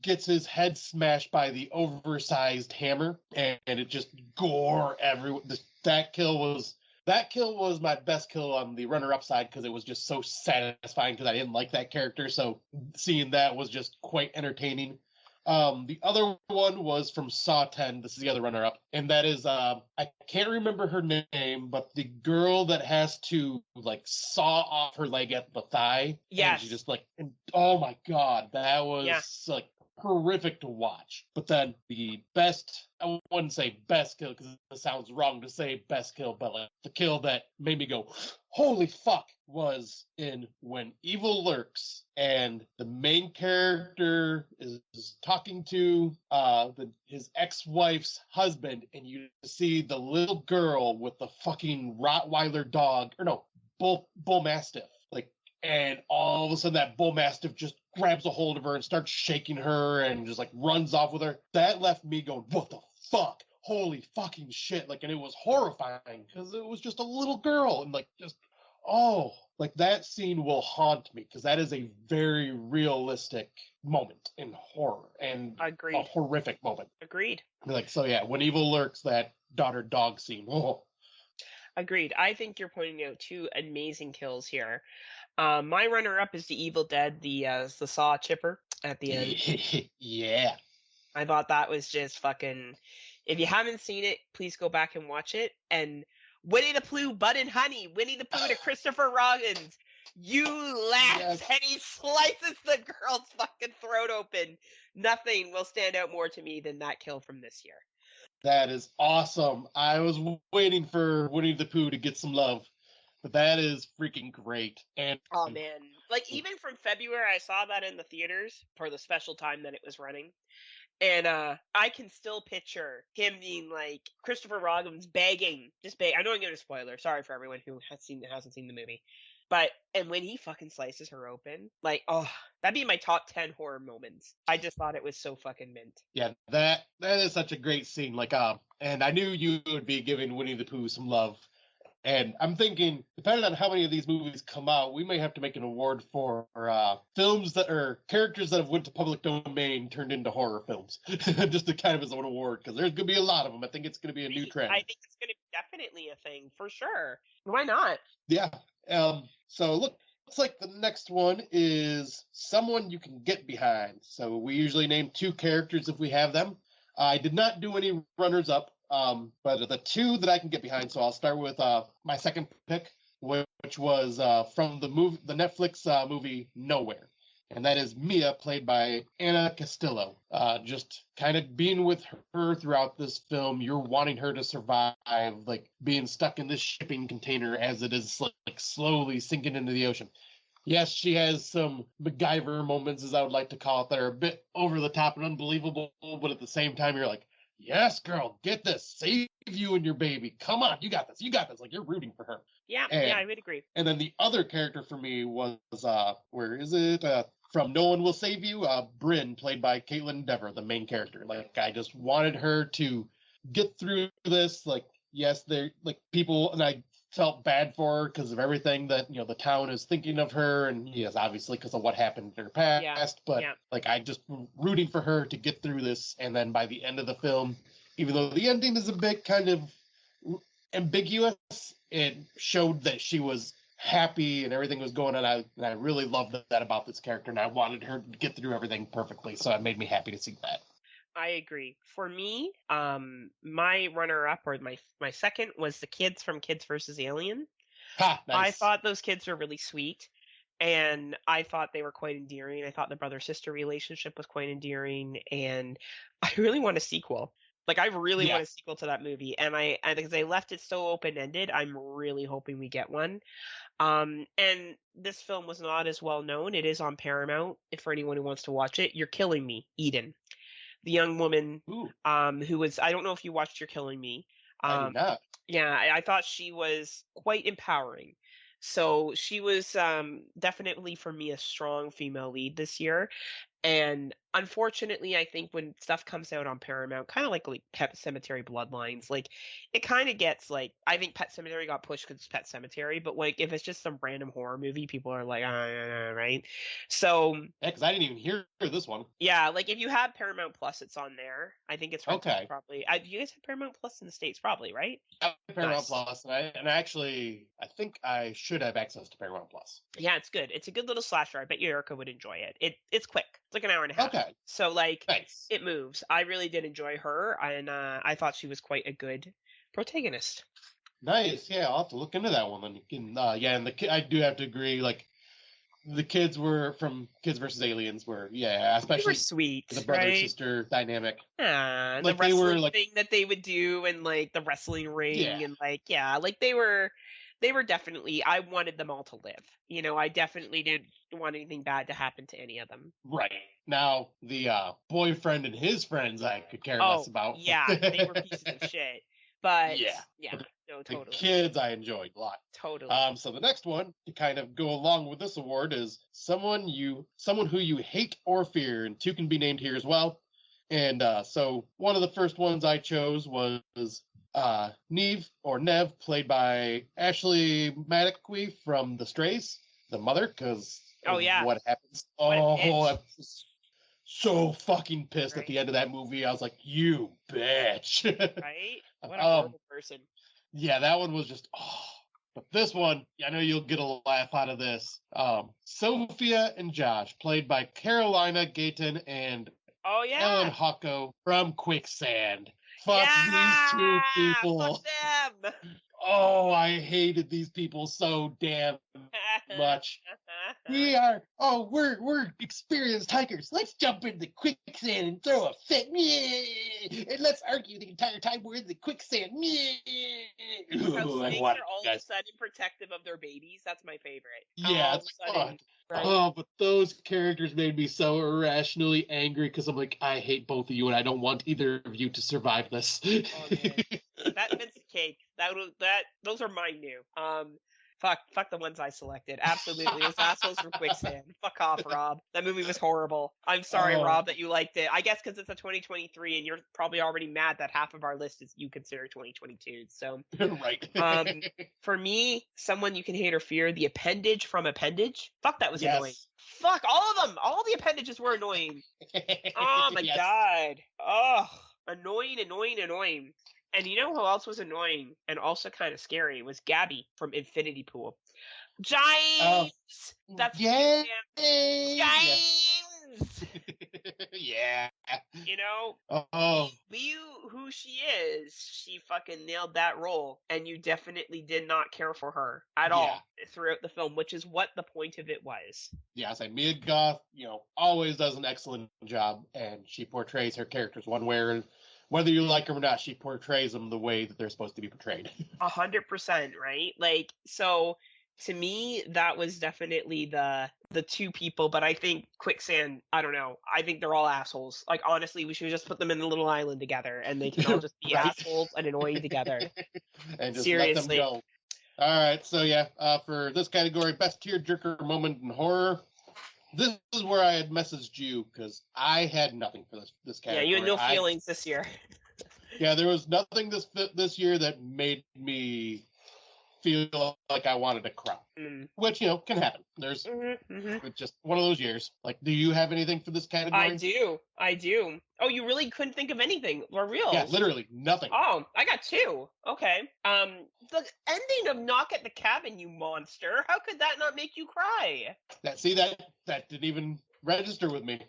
gets his head smashed by the oversized hammer, and it just gore everyone. That kill was my best kill on the runner-up side because it was just so satisfying because I didn't like that character. So seeing that was just quite entertaining. The other one was from Saw 10. This is the other runner-up, and that is I can't remember her name, but the girl that has to like saw off her leg at the thigh, and she Yes. just like, and, oh my god, that Yeah. was like horrific to watch. But then the best, I wouldn't say best kill because it sounds wrong to say best kill, but like the kill that made me go, holy fuck, was in When Evil Lurks, and the main character is talking to his ex-wife's husband, and you see the little girl with the fucking Rottweiler dog, or no, bull mastiff, like, and all of a sudden that bull mastiff just grabs a hold of her and starts shaking her and just like runs off with her. That left me going, what the fuck? Holy fucking shit. Like, and it was horrifying because it was just a little girl, and like, just, oh, like that scene will haunt me because that is a very realistic moment in horror and Agreed. a horrific moment. Agreed. Like, so yeah, When Evil Lurks, that daughter dog scene. Oh. Agreed. I think you're pointing out two amazing kills here. My runner-up is the Evil Dead, the saw chipper at the end. Yeah. I thought that was just fucking. If you haven't seen it, please go back and watch it. And Winnie the Pooh, Bud and Honey, Winnie the Pooh to Christopher Robin. You laugh, Yes. and he slices the girl's fucking throat open. Nothing will stand out more to me than that kill from this year. That is awesome. I was waiting for Winnie the Pooh to get some love, but that is freaking great. And oh man, like even from February, I saw that in the theaters for the special time that it was running. And I can still picture him being like Christopher Robin's begging, just beg. I know I'm giving a spoiler. Sorry for everyone who hasn't seen the movie, but and when he fucking slices her open, like, oh, that'd be my top 10 horror moments. I just thought it was so fucking mint. yeah, that is such a great scene. Like, and I knew you would be giving Winnie the Pooh some love. And I'm thinking, depending on how many of these movies come out, we may have to make an award for films that are characters that have went to public domain turned into horror films, just to kind of as an award, because there's going to be a lot of them. I think it's going to be a new trend. I think it's going to be definitely a thing for sure. Why not? Yeah. So looks like the next one is someone you can get behind. So we usually name two characters if we have them. I did not do any runners up. But the two that I can get behind, so I'll start with my second pick, which was from the Netflix movie Nowhere, and that is Mia, played by Anna Castillo. Just kind of being with her throughout this film, you're wanting her to survive, like being stuck in this shipping container as it is like slowly sinking into the ocean. Yes, she has some MacGyver moments, as I would like to call it, that are a bit over the top and unbelievable, but at the same time, you're like, yes, girl, get this. Save you and your baby. Come on, you got this. You got this. Like, you're rooting for her. Yeah, I would agree. And then the other character for me was, where is it? From No One Will Save You, Bryn, played by Caitlin Dever, the main character. Like, I just wanted her to get through this. Like, yes, they're like people, and I felt bad for her because of everything that the town is thinking of her, and yes, obviously because of what happened in her past. But like, I just rooting for her to get through this, and then by the end of the film, even though the ending is a bit kind of ambiguous, it showed that she was happy and everything was going on. And I really loved that about this character, and I wanted her to get through everything perfectly. So it made me happy to see that. I agree. For me, my runner-up, or my second, was the kids from Kids vs. Alien. Ha, nice. I thought those kids were really sweet, and I thought they were quite endearing. I thought the brother-sister relationship was quite endearing, and I really want a sequel. Like, I really want a sequel to that movie, and because they left it so open-ended, I'm really hoping we get one. And this film was not as well known. It is on Paramount, if for anyone who wants to watch it. You're Killing Me, Eden. The young woman who was, I don't know if you watched You're Killing Me. I did not. Yeah, I thought she was quite empowering. So she was definitely, for me, a strong female lead this year. And unfortunately, I think when stuff comes out on Paramount, kind of like Pet Cemetery Bloodlines, like it kind of gets like, I think Pet Cemetery got pushed because it's Pet Cemetery, but like if it's just some random horror movie, people are like, right? So Yeah, because I didn't even hear this one. yeah, like if you have Paramount Plus, it's on there. I think it's rented Okay. probably. Do you guys have Paramount Plus in the States? Probably, right? Paramount Nice. Plus, and actually, I think I should have access to Paramount Plus. Yeah, it's good. It's a good little slasher. I bet you Erica would enjoy it. It's quick. It's like an hour and a half. Okay, So like nice. it moves. I really did enjoy her, and I thought she was quite a good protagonist. Nice, yeah, I'll have to look into that one. Then you can, yeah, and I do have to agree. Like the kids were from Kids versus Aliens were, yeah, They were especially sweet, the brother right? sister dynamic. The Like they were wrestling like, thing that they would do, and like the wrestling yeah, ring, and like yeah, like they were definitely. I wanted them all to live. You know, I definitely didn't want anything bad to happen to any of them. right. Now the boyfriend and his friends, I could care less Oh about. yeah, they were pieces of shit. But Yeah, yeah, but no, the totally, kids I enjoyed a lot. totally. So the next one to kind of go along with this award is someone who you hate or fear, and two can be named here as well. And so one of the first ones I chose was Neve or Nev, played by Ashley Maddoxy from The Strays, the mother, because Oh of yeah, what happens. what a Oh, I bitch, was so fucking pissed at right? the end of that movie. I was like, you bitch. Right? What a um, horrible person. yeah, that one was just oh. But this one, I know you'll get a laugh out of this. Sophia and Josh, played by Carolina Gayton and Oh Ellen yeah, Hocko from Quicksand. Fuck these two yeah, fuck people. them. Oh, I hated these people so damn much. We're experienced hikers. Let's jump into the quicksand and throw a fit. And let's argue the entire time we're in the quicksand. How Ooh, I snakes want are all of a guys. sudden protective of their babies. That's my favorite. How Yeah, all of it's a fuck. sudden, right? Oh, but those characters made me so irrationally angry because I'm like, I hate both of you and I don't want either of you to survive this. Oh man, that's a cake. Those are mine new. Fuck the ones I selected. Absolutely, those assholes from Quicksand. Fuck off, Rob. That movie was horrible. I'm sorry, Oh, Rob, that you liked it. I guess because it's a 2023, and you're probably already mad that half of our list is you consider 2022. So, right. for me, someone you can hate or fear, the appendage from Appendage. Fuck, that was annoying. Yes. Fuck all of them. All the appendages were annoying. Oh my Yes. god. Oh, annoying, annoying, annoying. And you know who else was annoying and also kind of scary was Gabby from Infinity Pool. Oh, James! That's his yeah. name. Yeah. James! Yeah. You know, Oh, be who she is, she fucking nailed that role. And you definitely did not care for her at yeah. all throughout the film, which is what the point of it was. Yeah, I say Mia Goth, always does an excellent job, and she portrays her characters one way or whether you like them or not, she portrays them the way that they're supposed to be portrayed. 100%, right? Like, so to me, that was definitely the two people, but I think Quicksand, I don't know. I think they're all assholes. Like, honestly, we should just put them in a little island together and they can all just be Right. assholes and annoying together. And just Seriously. let them go. All right, so yeah, for this category, best tearjerker moment in horror, this is where I had messaged you because I had nothing for this Yeah, category. you had no feelings this year. Yeah, there was nothing this year that made me feel like I wanted to cry, which can happen. There's It's just one of those years. Like, do you have anything for this category? I do. Oh, you really couldn't think of anything for real? Yeah, literally nothing. Oh, I got two. Okay. The ending of Knock at the Cabin, you monster. How could that not make you cry? That didn't even register with me.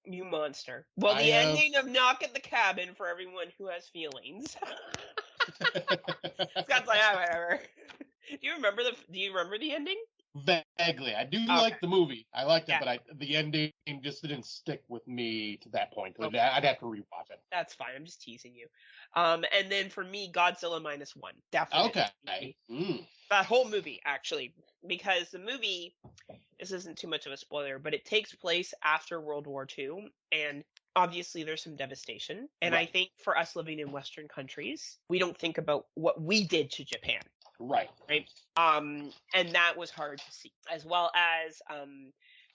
You monster. Well, the ending of Knock at the Cabin for everyone who has feelings. Scott's like, whatever. Do you remember the ending? Vaguely, I do like the movie. I liked it, but the ending just didn't stick with me to that point. Okay. I'd have to rewatch it. That's fine. I'm just teasing you. And then for me, Godzilla -1, definitely. Okay. That whole movie, actually, because the movie, this isn't too much of a spoiler, but it takes place after World War II, and obviously there's some devastation. And right. I think for us living in Western countries, we don't think about what we did to Japan. Right. And that was hard to see, as well as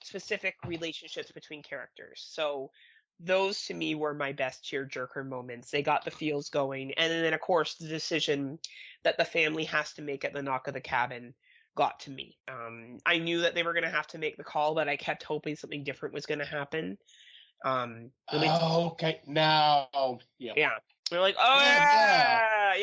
specific relationships between characters. So those to me were my best tearjerker moments. They got the feels going. And then, of course, the decision that the family has to make at the knock of the cabin got to me. I knew that they were going to have to make the call, but I kept hoping something different was going to happen. Okay, now, yeah. Yeah. They're like, oh, yeah.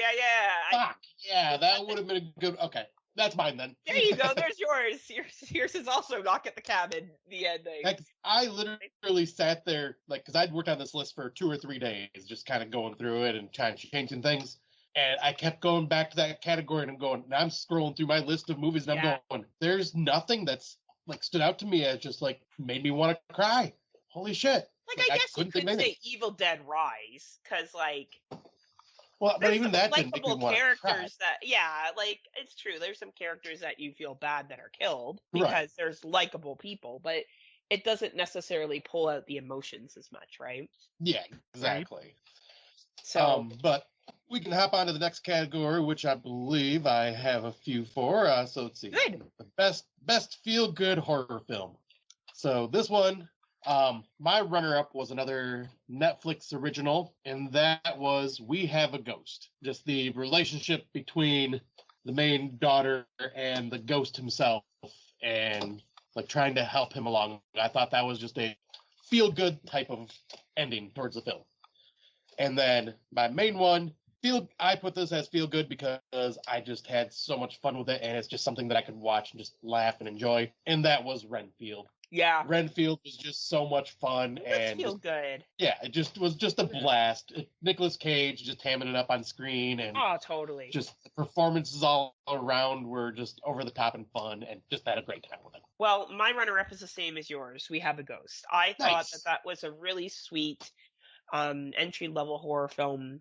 Fuck, yeah, that would have been a good, okay. That's mine then. There you go. There's yours. Yours is also knock at the cabin. The ending. I literally sat there, like, because I'd worked on this list for 2 or 3 days, just kind of going through it and trying to changing things. And I kept going back to that category and I'm scrolling through my list of movies and I'm going, there's nothing that's like stood out to me as just like made me want to cry. Holy shit. Like I guess you could say Evil Dead Rise, because like, well, but even that didn't make me want to cry. Like it's true. There's some characters that you feel bad that are killed because there's likable people, but it doesn't necessarily pull out the emotions as much, right? Yeah, exactly. Right? So, but we can hop on to the next category, which I believe I have a few for. So let's see. Good. The best feel-good horror film. So this one, my runner-up was another Netflix original, and that was We Have a Ghost. Just the relationship between the main daughter and the ghost himself, and like trying to help him along. I thought that was just a feel-good type of ending towards the film. And then my main one, I put this as feel good because I just had so much fun with it, and it's just something that I could watch and just laugh and enjoy. And that was Renfield. Yeah, Renfield was just so much fun and feel good. Yeah, it just was just a blast. Nicolas Cage just hamming it up on screen, and totally. Just the performances all around were just over the top and fun, and just had a great time with it. Well, my runner-up is the same as yours. We Have a Ghost. I thought that was a really sweet entry-level horror film.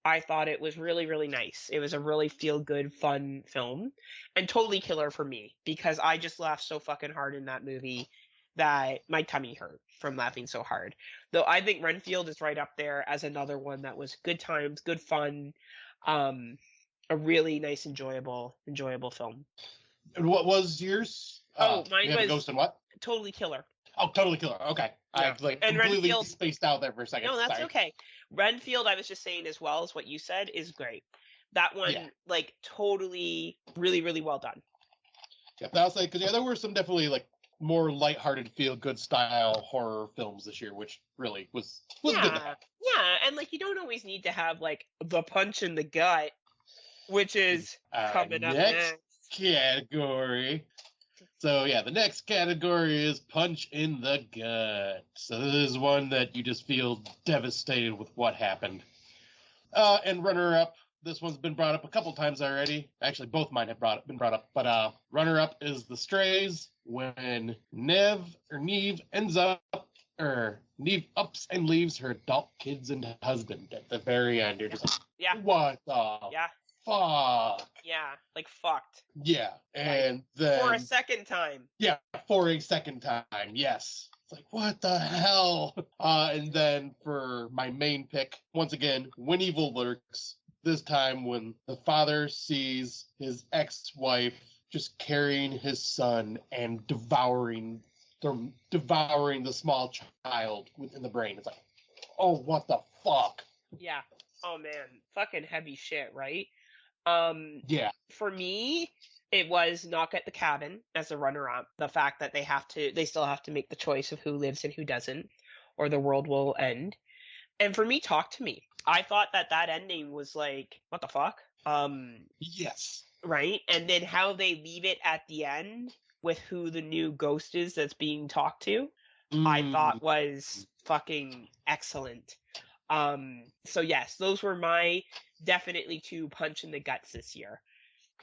I thought it was really, really nice. It was a really feel-good, fun film, and totally killer for me because I just laughed so fucking hard in that movie that my tummy hurt from laughing so hard. Though I think Renfield is right up there as another one that was good times, good fun, a really nice, enjoyable film. And what was yours? Mine was Ghost and what? Totally Killer. Oh, Totally Killer. Okay. Yeah. I completely spaced out there for a second. No, that's okay. Renfield, I was just saying as well as what you said, is great. That one, totally, really, really well done. Yeah, that was because there were some definitely more lighthearted, feel-good style horror films this year, which really was good to have. Yeah, and you don't always need to have the punch in the gut, which is coming up next category. So the next category is punch in the gut. So this is one that you just feel devastated with what happened. And runner-up, this one's been brought up a couple times already. Actually, both mine have been brought up. But runner-up is The Strays, when Neve ups and leaves her adult kids and husband at the very end. You're just what the fuck? Yeah, fucked. Yeah, and then for a second time. Yeah, for a second time. Yes. It's what the hell? And then for my main pick, once again, When Evil Lurks. This time when the father sees his ex-wife just carrying his son and devouring the small child within the brain. It's oh, what the fuck? Yeah. Oh man, fucking heavy shit, right? Yeah. For me, it was Knock at the Cabin as a runner-up. The fact that they still have to make the choice of who lives and who doesn't, or the world will end. And for me, Talk to Me. I thought that ending was what the fuck? Yes. Right? And then how they leave it at the end with who the new ghost is that's being talked to, I thought was fucking excellent. So yes, those were my definitely 2 punch in the guts this year.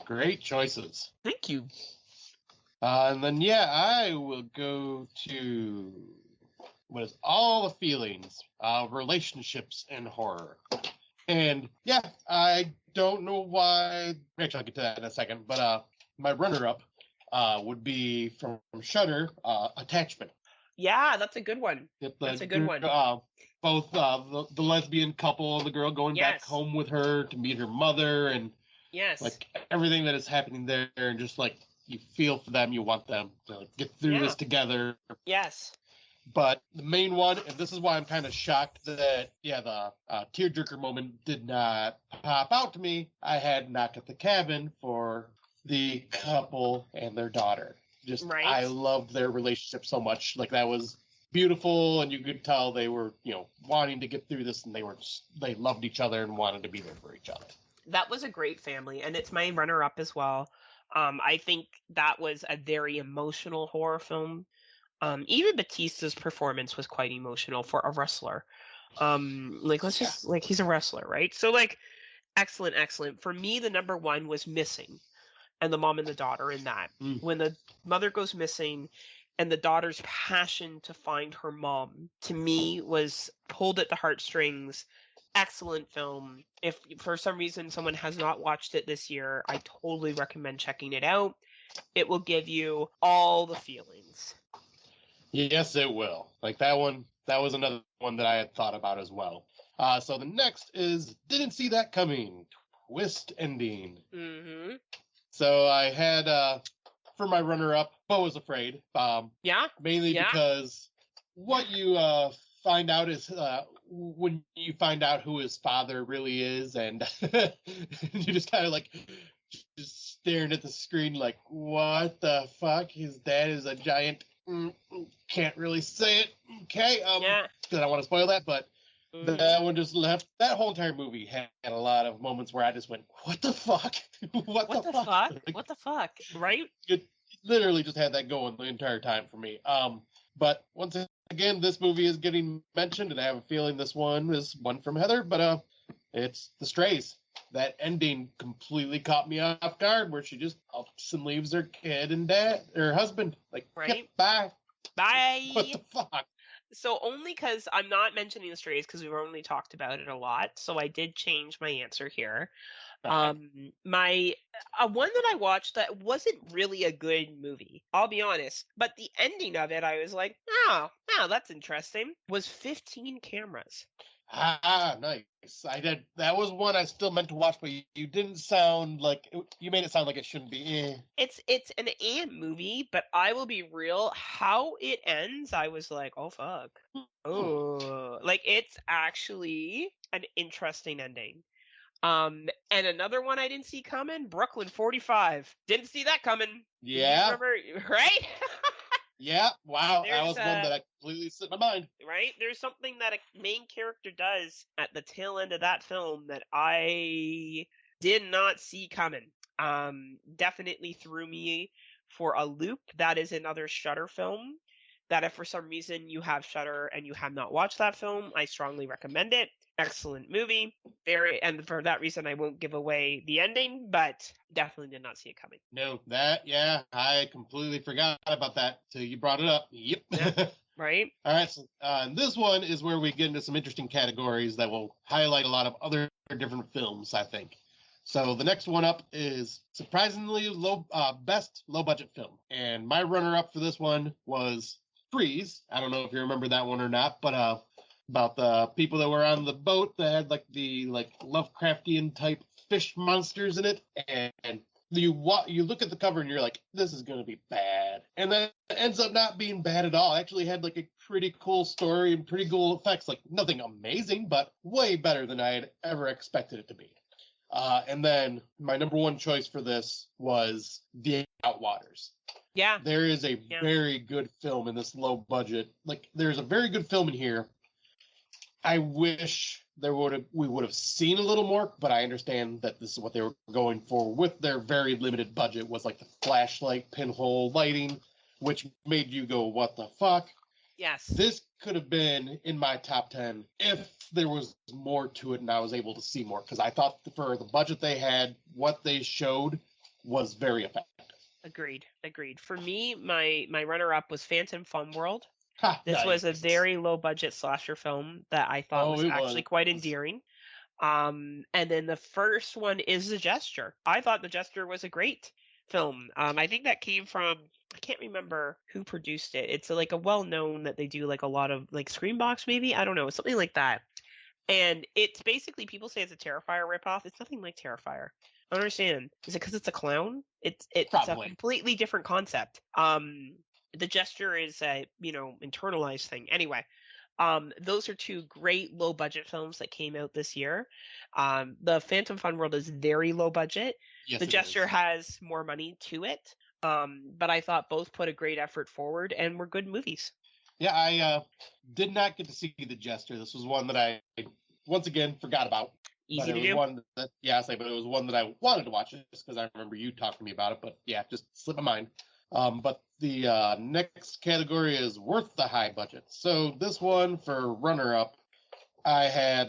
Great choices. Thank you. And then I will go to what is All the Feelings, relationships and horror. And I don't know why. Actually, I'll get to that in a second. But my runner-up would be from Shudder, Attachment. Yeah, that's a good one. That's a good one. Both the lesbian couple, the girl going back home with her to meet her mother, and everything that is happening there, and just you feel for them, you want them to get through this together. Yes. But the main one, and this is why I'm kind of shocked that, the tearjerker moment did not pop out to me. I had Knock at the Cabin for the couple and their daughter. I loved their relationship so much. Like, that was beautiful, and you could tell they were, wanting to get through this, and they loved each other and wanted to be there for each other. That was a great family, and it's my runner-up as well. I think that was a very emotional horror film. Even Batista's performance was quite emotional for a wrestler. He's a wrestler, right? So, excellent. For me, the number one was Missing, and the mom and the daughter in that. When the mother goes missing and the daughter's passion to find her mom, to me, was pulled at the heartstrings. Excellent film. If for some reason someone has not watched it this year, I totally recommend checking it out. It will give you all the feelings. Yes, it will. Like, that was another one that I had thought about as well. So the next is Didn't See That Coming, Twist Ending. Mm-hmm. So I had, for my runner-up, Beau Was Afraid. Mainly because what you find out is when you find out who his father really is, and you just kind of just staring at the screen like, what the fuck? His dad is a giant... can't really say it. Okay. Because I don't want to spoil that, but that one just left. That whole entire movie had a lot of moments where I just went, "What the fuck? what the fuck? Like, what the fuck?" Right? It literally just had that going the entire time for me. But once again, this movie is getting mentioned, and I have a feeling this one is one from Heather. But it's The Strays. That ending completely caught me off guard, where she just ups and leaves her kid and her husband. Like, right? Bye. What the fuck? So only because I'm not mentioning The Strays because we've only talked about it a lot, so I did change my answer here. My one that I watched that wasn't really a good movie, I'll be honest, but the ending of it, I was like, oh, that's interesting, was 15 Cameras. Nice. That was one I still meant to watch, but you didn't sound like, you made it sound like it shouldn't be. It's an movie, but I will be real, how it ends, I was like, oh fuck. Oh, like, it's actually an interesting ending. And another one I didn't see coming, Brooklyn 45. Didn't see that coming. Yeah. Remember, right? Yeah, wow, that was one that I completely slipped my mind. Right? There's something that a main character does at the tail end of that film that I did not see coming. Definitely threw me for a loop. That is another Shudder film that if for some reason you have Shudder and you have not watched that film, I strongly recommend it. Excellent movie. And for that reason, I won't give away the ending, but definitely did not see it coming. No, I completely forgot about that till you brought it up. Yep. Yeah, right? All right, so this one is where we get into some interesting categories that will highlight a lot of other different films, I think. So the next one up is surprisingly best low-budget film. And my runner-up for this one was Freeze. I don't know if you remember that one or not, but about the people that were on the boat that had the Lovecraftian type fish monsters in it, and you look at the cover and you're like, this is gonna be bad, and then it ends up not being bad at all. It actually had a pretty cool story and pretty cool effects, nothing amazing, but way better than I had ever expected it to be. And then my number one choice for this was The Outwaters. Yeah, there is a very good film in this low budget. There's a very good film in here. I wish we would have seen a little more, but I understand that this is what they were going for with their very limited budget, was the flashlight pinhole lighting, which made you go, what the fuck? Yes. This could have been in my top 10 if there was more to it and I was able to see more, because I thought for the budget they had, what they showed was very effective. Agreed. For me, my runner-up was Phantom Fun World. This Nice. was a very low-budget slasher film that I thought was actually quite endearing. And then the first one is The Gesture. I thought The Gesture was a great film. I think that came from, I can't remember who produced it. It's a well-known that they do a lot of Screambox, maybe? I don't know, something like that. And it's basically, people say it's a Terrifier ripoff. It's nothing like Terrifier. I don't understand. Is it because it's a clown? It's a Probably. completely different concept. The gesture is a internalized thing. Anyway, those are two great low budget films that came out this year. The Phantom Fun World is very low budget. Yes, The it gesture is. has more money to it. But I thought both put a great effort forward and were good movies. Yeah, I did not get to see The Jester. This was one that I once again forgot about. But Easy it to was do. one that, yeah, I say, but it was one that I wanted to watch just because I remember you talking to me about it. But yeah, just slipped my mind. But the next category is worth the high budget. So this one for runner up, I had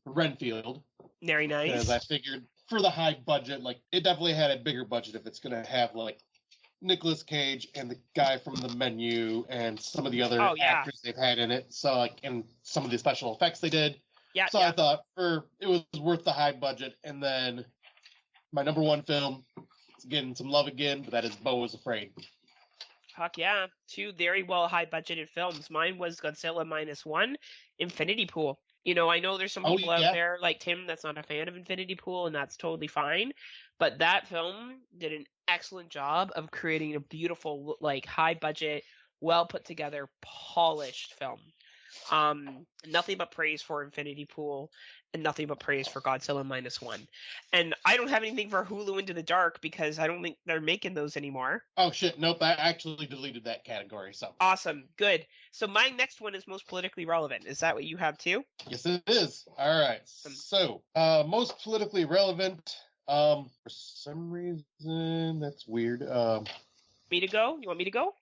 Renfield Very because I nice. figured for the high budget, like it definitely had a bigger budget if it's going to have like Nicolas Cage and the guy from The Menu and some of the other Oh yeah, actors they've had in it. So like, and some of the special effects they did. yeah, So I yeah. thought for it was worth the high budget. And then my number one film, it's getting some love again, but that is Beau is Afraid. Fuck yeah. Two very well high budgeted films. Mine was Godzilla minus one, Infinity Pool. I know there's some Oh people out yeah, there like Tim that's not a fan of Infinity Pool, and that's totally fine. But that film did an excellent job of creating a beautiful, like high budget, well put together, polished film. Nothing but praise for Infinity Pool and nothing but praise for Godzilla minus one. And I don't have anything for Hulu Into the Dark because I don't think they're making those anymore. Oh shit, nope, I actually deleted that category. So Awesome. Good. So my next one is most politically relevant. Is that what you have too? yes, it is. All right. So most politically relevant. For some reason that's weird. Me to go? You want me to go?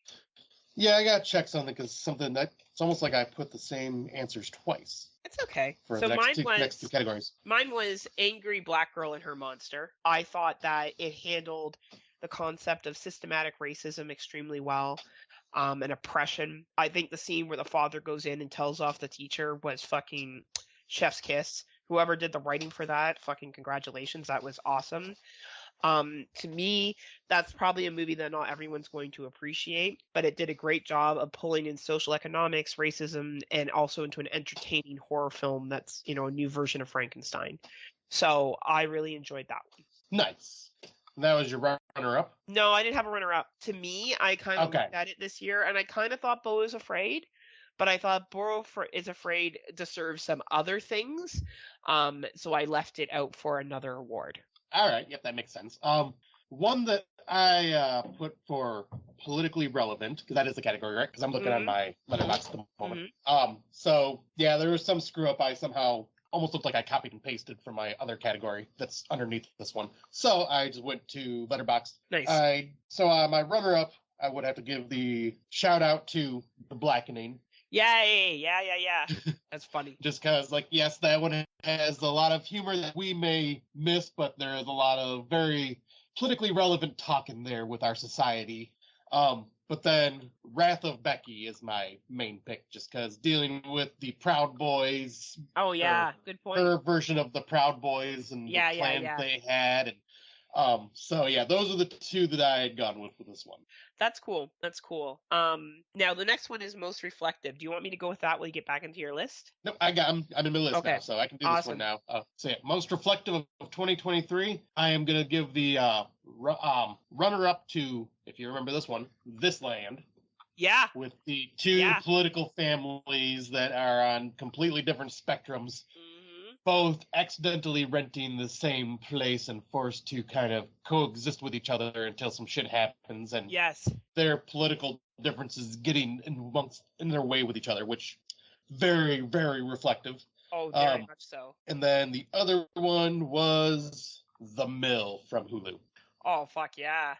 Yeah, I got checks on it because something that it's almost like I put the same answers twice It's okay. for So the next two categories. mine was Angry Black Girl and Her Monster. I thought that it handled the concept of systematic racism extremely well. And oppression. I think the scene where the father goes in and tells off the teacher was fucking chef's kiss. Whoever did the writing for that, fucking congratulations. That was awesome. To me, that's probably a movie that not everyone's going to appreciate, but it did a great job of pulling in social economics, racism, and also into an entertaining horror film that's, a new version of Frankenstein. So I really enjoyed that one. Nice. And that was your runner up. No, I didn't have a runner up. To me, I kind of Okay. looked at it this year, and I kind of thought Beau is Afraid, but I thought Beau is Afraid deserves some other things, so I left it out for another award. All right. Yep, that makes sense. One that I put for politically relevant because that is the category, right? Because I'm looking on my letterbox at the moment. So yeah, there was some screw up. I somehow almost looked like I copied and pasted from my other category that's underneath this one. So I just went to Letterboxd. Nice. So my runner up, I would have to give the shout out to The Blackening. Yay! Yeah. That's funny. Just because, like, yes, that one has a lot of humor that we may miss, but there is a lot of very politically relevant talk in there with our society. But then Wrath of Becky is my main pick, just because dealing with the Proud Boys. Oh yeah, good point. Her version of the Proud Boys and Yeah, the plans yeah. they had, and so yeah, those are the two that I had gone with for this one. That's cool. Now the next one is most reflective. Do you want me to go with that while you get back into your list? No, I'm in my list now, so I can do this one now. So yeah, most reflective of 2023, I am gonna give the runner up to, if you remember this one, This Land. Yeah. With the two political families that are on completely different spectrums. Both accidentally renting the same place and forced to kind of coexist with each other until some shit happens, and their political differences getting in their way with each other, which very, very reflective. Oh, very much so. And then the other one was The Mill from Hulu. Oh, fuck yeah.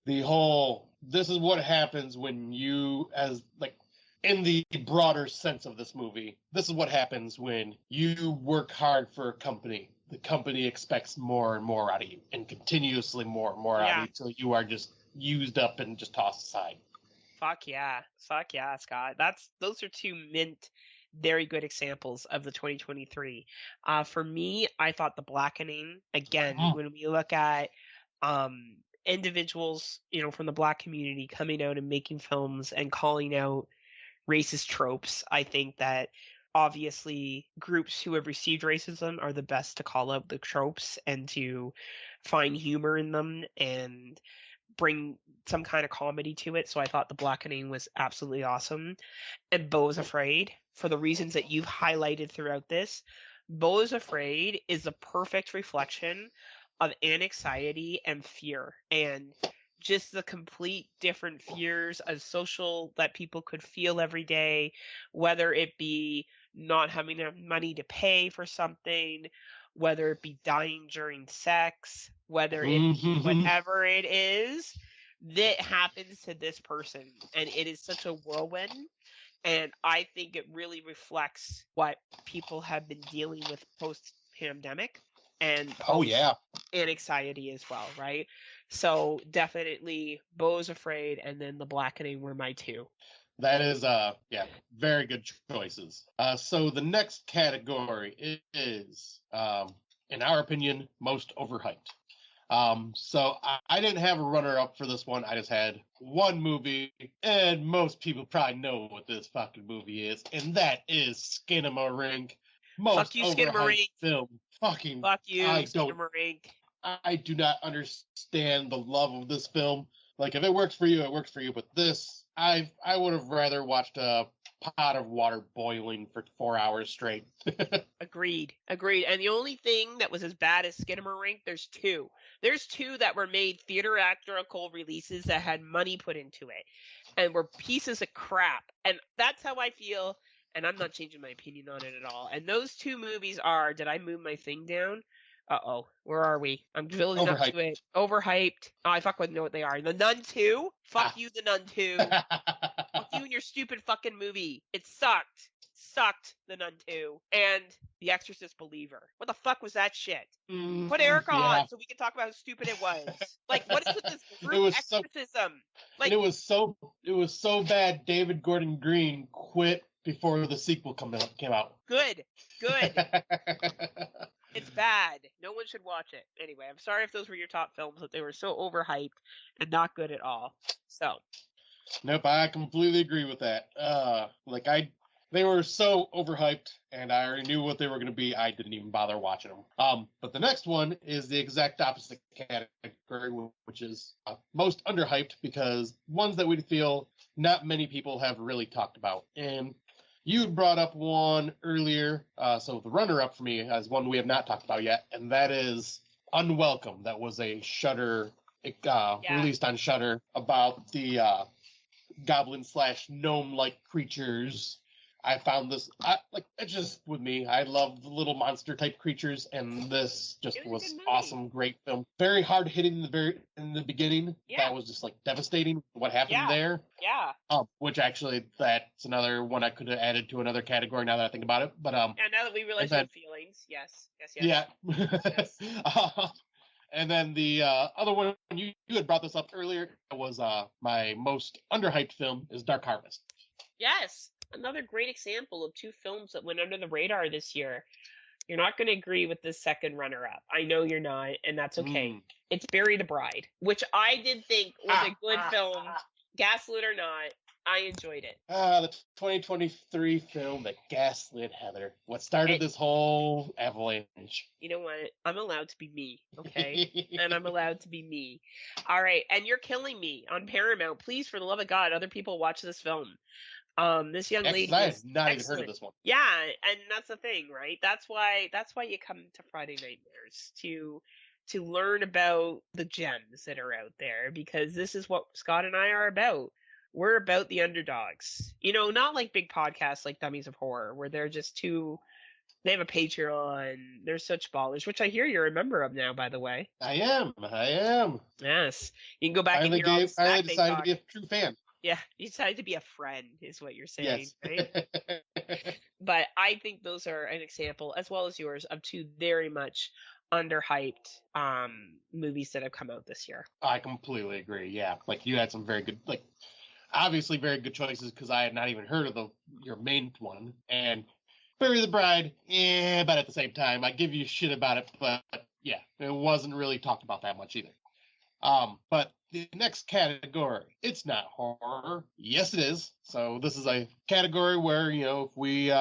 The whole, this is what happens when you, as like, in the broader sense of this movie, this is what happens when you work hard for a company. The company expects more and more out of you, and continuously more and more out of you, until you are just used up and just tossed aside. Fuck yeah, Scott. Those are two very good examples of the 2023. For me, I thought The Blackening, again, when we look at individuals, from the Black community coming out and making films and calling out racist tropes, I think that obviously groups who have received racism are the best to call out the tropes and to find humor in them and bring some kind of comedy to it. So I thought The Blackening was absolutely awesome. And Beau is Afraid, for the reasons that you've highlighted throughout this, Beau is Afraid is a perfect reflection of anxiety and fear, and just the complete different fears of social that people could feel every day, whether it be not having enough money to pay for something, whether it be dying during sex, whether it be whatever it is that happens to this person. And it is such a whirlwind. And I think it really reflects what people have been dealing with post-pandemic and anxiety as well, right? So definitely Beau's Afraid and then The Blackening were my two. That is, very good choices. So the next category is, in our opinion, most overhyped. So I didn't have a runner-up for this one. I just had one movie, and most people probably know what this fucking movie is, and that is Skinamarink. Most overhyped film. Fucking. Fuck you, Skinamarink. I do not understand the love of this film. Like, if it works for you, it works for you. But this, I would have rather watched a pot of water boiling for 4 hours straight. Agreed. And the only thing that was as bad as Skinamarink, there's two. There's two that were made theatrical releases that had money put into it and were pieces of crap. And that's how I feel. And I'm not changing my opinion on it at all. And those two movies are, did I move my thing down? Uh-oh, where are we? I'm building up to it. Overhyped. Oh, I fuck wouldn't know what they are. The Nun 2? Fuck you, The Nun 2. Fuck you and your stupid fucking movie. It sucked. The Nun 2. And The Exorcist Believer. What the fuck was that shit? Put Erica on so we can talk about how stupid it was. Like, what is with this group exorcism? It was so bad David Gordon Green quit before the sequel came out. Good. It's bad. No one should watch it. Anyway, I'm sorry if those were your top films, but they were so overhyped and not good at all. So. Nope, I completely agree with that. They were so overhyped, and I already knew what they were going to be. I didn't even bother watching them. But the next one is the exact opposite category, which is most underhyped, because ones that we feel not many people have really talked about. And you brought up one earlier, so the runner-up for me is one we have not talked about yet, and that is Unwelcome. That was a Shudder, released on Shudder, about the goblin/gnome-like creatures. I found this, it's just with me. I love the little monster-type creatures, and this just was awesome, great film. Very hard-hitting in the beginning. Yeah. That was just, devastating what happened there. Yeah. Which actually, that's another one I could have added to another category now that I think about it. But now that we realize your feelings, yes. Yeah. Yes. And then the other one, you had brought this up earlier, was my most underhyped film is Dark Harvest. Yes. Another great example of two films that went under the radar this year. You're not going to agree with the second runner-up. I know you're not, and that's okay. It's Bury the Bride, which I did think was a good film. Gaslit or not, I enjoyed it. The 2023 film that gaslit Heather. What started this whole avalanche? You know what? I'm allowed to be me, okay? And I'm allowed to be me. All right, and You're Killing Me on Paramount. Please, for the love of God, other people watch this film. This young lady. I have not even heard of this one. Yeah, and that's the thing, right? That's why you come to Friday Nightmares to learn about the gems that are out there, because this is what Scott and I are about. We're about the underdogs. Not like big podcasts like Dummies of Horror, where they're just they have a Patreon. They're such ballers, which I hear you're a member of now, by the way. I am. Yes. You can go back and hear all the stuff I decided to be a true fan. Yeah, you decided to be a friend, is what you're saying, yes. Right? But I think those are an example, as well as yours, of two very much underhyped movies that have come out this year. I completely agree. Yeah, you had some very good, obviously very good choices, because I had not even heard of your main one. And Bury the Bride, but at the same time, I give you shit about it, but yeah, it wasn't really talked about that much either. But the next category, it's not horror. Yes, it is. So this is a category where, if we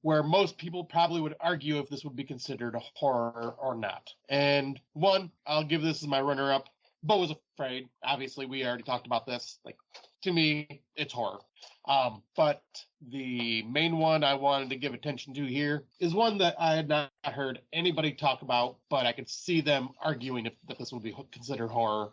where most people probably would argue if this would be considered a horror or not. And one, I'll give this as my runner-up. Beau was Afraid. Obviously, we already talked about this. Like, to me, it's horror. But the main one I wanted to give attention to here is one that I had not heard anybody talk about, but I could see them arguing if that this would be considered horror.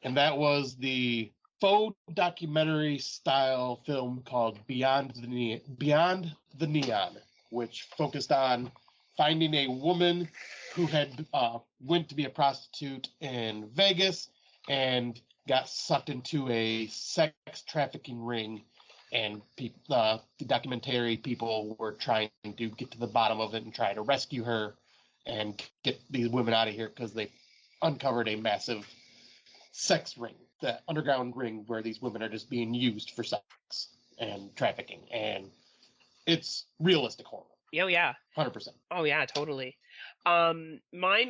And that was the faux documentary style film called Beyond the Neon, which focused on finding a woman who had went to be a prostitute in Vegas and got sucked into a sex trafficking ring, and the documentary people were trying to get to the bottom of it and try to rescue her and get these women out of here because they uncovered a massive sex ring, the underground ring where these women are just being used for sex and trafficking, and it's realistic horror. Oh yeah, 100%. Oh yeah, totally. Mine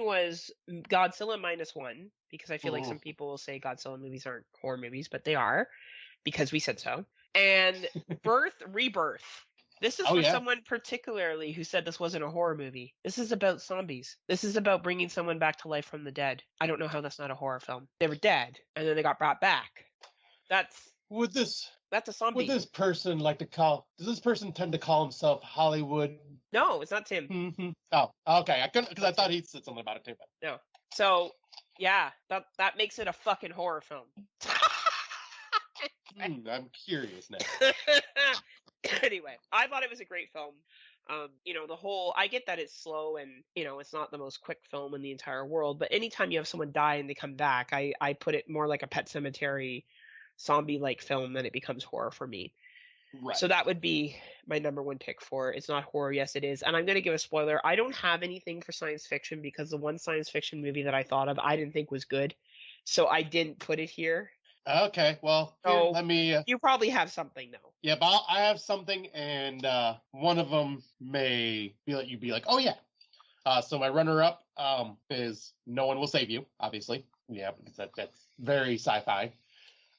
was Godzilla -1 because I feel like some people will say Godzilla movies aren't horror movies, but they are because we said so. And Rebirth. This is for someone particularly who said this wasn't a horror movie. This is about zombies. This is about bringing someone back to life from the dead. I don't know how that's not a horror film. They were dead, and then they got brought back. That's a zombie. Would this person does this person tend to call himself Hollywood? No, it's not Tim. Mm-hmm. Oh, okay. I couldn't, because I thought he said something about it too. But. No. So, yeah, that makes it a fucking horror film. I'm curious now. Anyway, I thought it was a great film. I get that it's slow and, it's not the most quick film in the entire world, but anytime you have someone die and they come back, I put it more like a Pet Sematary zombie-like film than it becomes horror for me. Right. So that would be my number one pick for It's not horror. Yes, it is. And I'm going to give a spoiler. I don't have anything for science fiction because the one science fiction movie that I thought of, I didn't think was good. So I didn't put it here. Okay, well, here, let me... you probably have something, though. Yeah, but I have something, and one of them may be like, oh, yeah. So my runner-up is No One Will Save You, obviously. Yeah, because that's very sci-fi.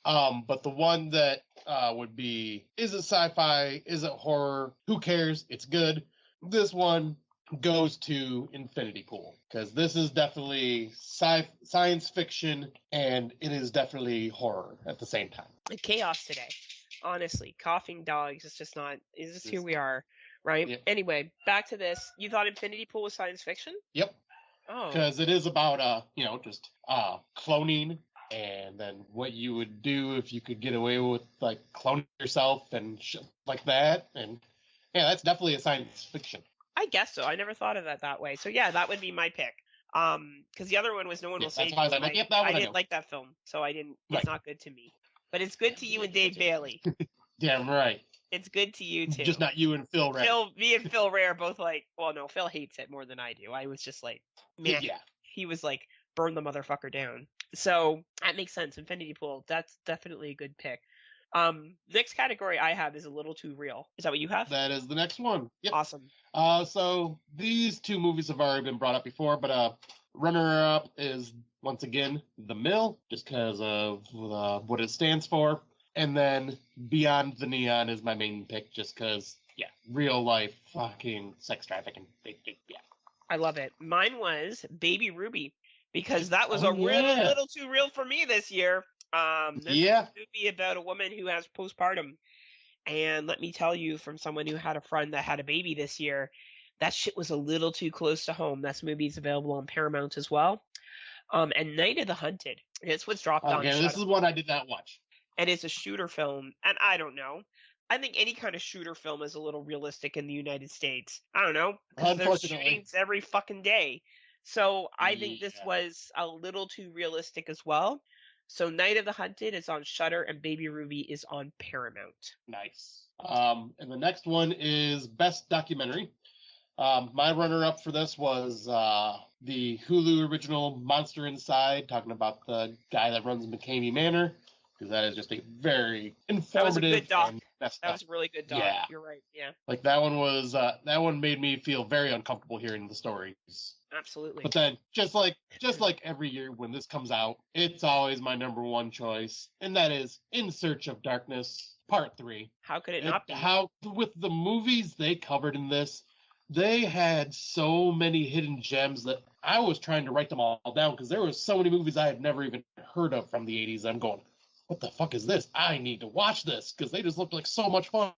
But the one that would be, is it sci-fi? Is it horror? Who cares? It's good. This one goes to Infinity Pool, because this is definitely science fiction, and it is definitely horror at the same time. Chaos today. Honestly, coughing dogs, it's just who we are, right? Yep. Anyway, back to this. You thought Infinity Pool was science fiction? Yep. Oh. Because it is about, just cloning, and then what you would do if you could get away with, like, cloning yourself and shit like that. And, yeah, that's definitely a science fiction. I guess so. I never thought of that way. So, yeah, that would be my pick. Because the other one was No One Will Save You. I didn't like that film, so I didn't. It's not good to me. But it's good to you and Dave Bailey. Damn right. It's good to you, too. Just not you and Phil Ray. Me and Phil Ray are both like, well, no, Phil hates it more than I do. I was just like, man. Yeah. He was like, burn the motherfucker down. So that makes sense. Infinity Pool, that's definitely a good pick. Next category I have is A Little Too Real. Is that what you have? That is the next one. Yep. Awesome. So these two movies have already been brought up before, but runner-up is, once again, The Mill, just because of what it stands for. And then Beyond the Neon is my main pick, just because, real life fucking sex trafficking. Yeah. I love it. Mine was Baby Ruby, because that was little too real for me this year. This is a movie about a woman who has postpartum. And let me tell you, from someone who had a friend that had a baby this year, that shit was a little too close to home. That movie's available on Paramount as well. And Night of the Hunted. It's what's dropped on. Okay, this is one I did not watch. And it's a shooter film. And I don't know. I think any kind of shooter film is a little realistic in the United States. I don't know. Because there's shootings every fucking day. So I think this was a little too realistic as well. So Night of the Hunted is on Shudder and Baby Ruby is on Paramount. Nice. And the next one is Best Documentary. My runner-up for this was the Hulu original Monster Inside, talking about the guy that runs McCamey Manor, because that is just a very informative. That was a good doc. That was a really good doc. Yeah. You're right. Yeah. Like that one made me feel very uncomfortable hearing the stories. Absolutely. But then, just like every year when this comes out, it's always my number one choice, and that is In Search of Darkness. Part 3. How could it not be? How, with the movies they covered in this, they had so many hidden gems that I was trying to write them all down because there were so many movies I had never even heard of from the 80s. I'm going, what the fuck is this? I need to watch this because they just look like so much fun.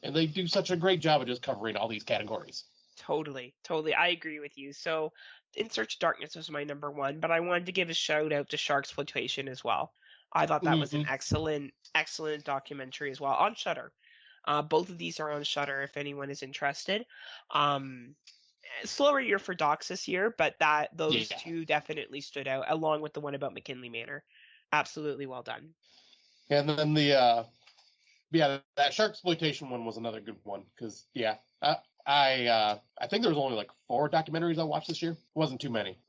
And they do such a great job of just covering all these categories. Totally. I agree with you. So, In Search of Darkness was my number one, but I wanted to give a shout out to Sharksploitation as well. I thought that was an excellent documentary as well on Shudder. Both of these are on Shudder if anyone is interested. Slower year for docs this year, but those two definitely stood out, along with the one about McKinley Manor. Absolutely well done. And then that Sharksploitation one was another good one because I think there was only like 4 documentaries I watched this year. It wasn't too many.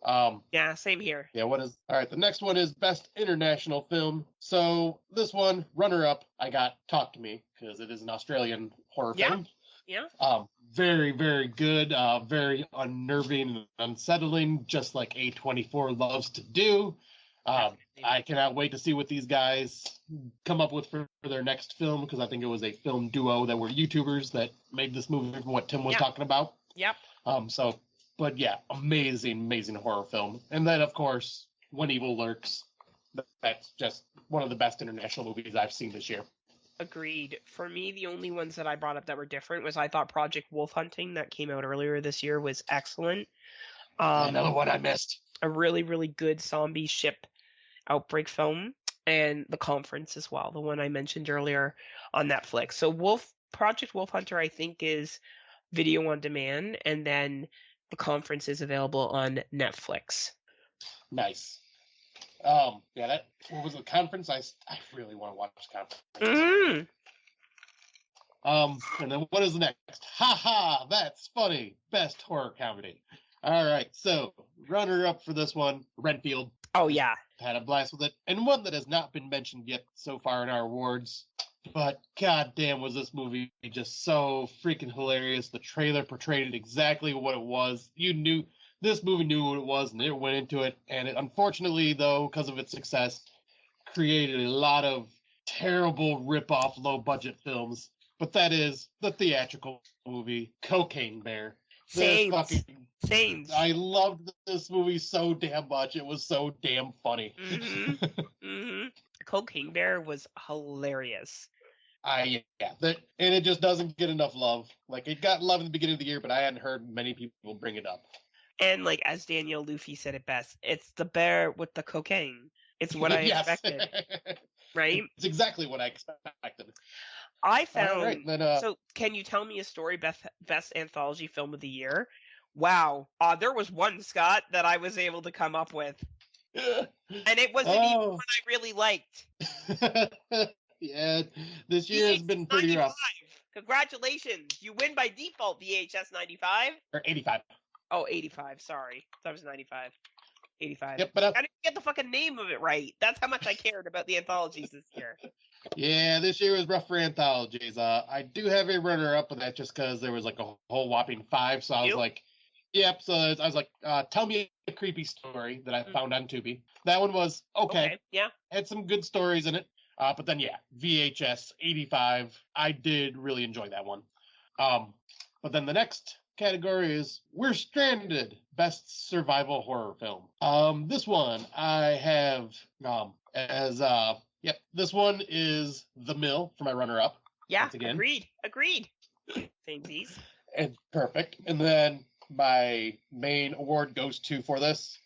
Yeah, same here. Yeah, all right, the next one is Best International Film. So this one, runner-up, I got Talk to Me, because it is an Australian horror film. Yeah. Very, very good, very unnerving and unsettling, just like A24 loves to do. I cannot wait to see what these guys come up with for their next film, because I think it was a film duo that were YouTubers that made this movie from what Tim was talking about. Yep. But yeah, amazing horror film. And then, of course, When Evil Lurks. That's just one of the best international movies I've seen this year. Agreed. For me, the only ones that I brought up that were different was I thought Project Wolf Hunting that came out earlier this year was excellent. Another one I missed. A really, really good zombie ship outbreak film, and The Conference as well, the one I mentioned earlier on Netflix. So Project Wolf Hunter, I think, is video on demand, and then The Conference is available on Netflix. Nice. What was the Conference? I really want to watch Conference. And then what is next? Ha, that's funny. Best horror comedy. All right, so runner up for this one, Renfield. Oh yeah, had a blast with it, and one that has not been mentioned yet so far in our awards. But goddamn, was this movie just so freaking hilarious? The trailer portrayed it exactly what it was. This movie knew what it was, and it went into it. And it, unfortunately, though, because of its success, created a lot of terrible rip-off, low-budget films. But that is the theatrical movie, Cocaine Bear. Same. I loved this movie so damn much. It was so damn funny. Cocaine Bear was hilarious. And it just doesn't get enough love. Like, it got love in the beginning of the year, but I hadn't heard many people bring it up. And like as Daniel Luffy said it best, it's the bear with the cocaine. It's what I expected. Right? It's exactly what I expected. I found. Right, then, so, can you tell me a story, best anthology film of the year? Wow, there was one, Scott, that I was able to come up with, and it wasn't even one I really liked. Yeah, this year has been pretty rough. Congratulations, you win by default. VHS 95 or 85. Oh, 85. Sorry, that was 95. 85. Yep, but I didn't get the fucking name of it right. That's how much I cared about the anthologies this year. Yeah, this year was rough for anthologies. I do have a runner-up, but that's just because there was like a whole whopping 5. So I was like, yep. So I was like, tell me a creepy story that I found on Tubi. That one was okay. Yeah. Had some good stories in it. But then, VHS 85. I did really enjoy that one. But then the next category is We're Stranded, Best Survival Horror Film. This one I have this one is The Mill for my runner-up. Yeah, agreed. Samesies. And perfect. And then my main award goes to, for this,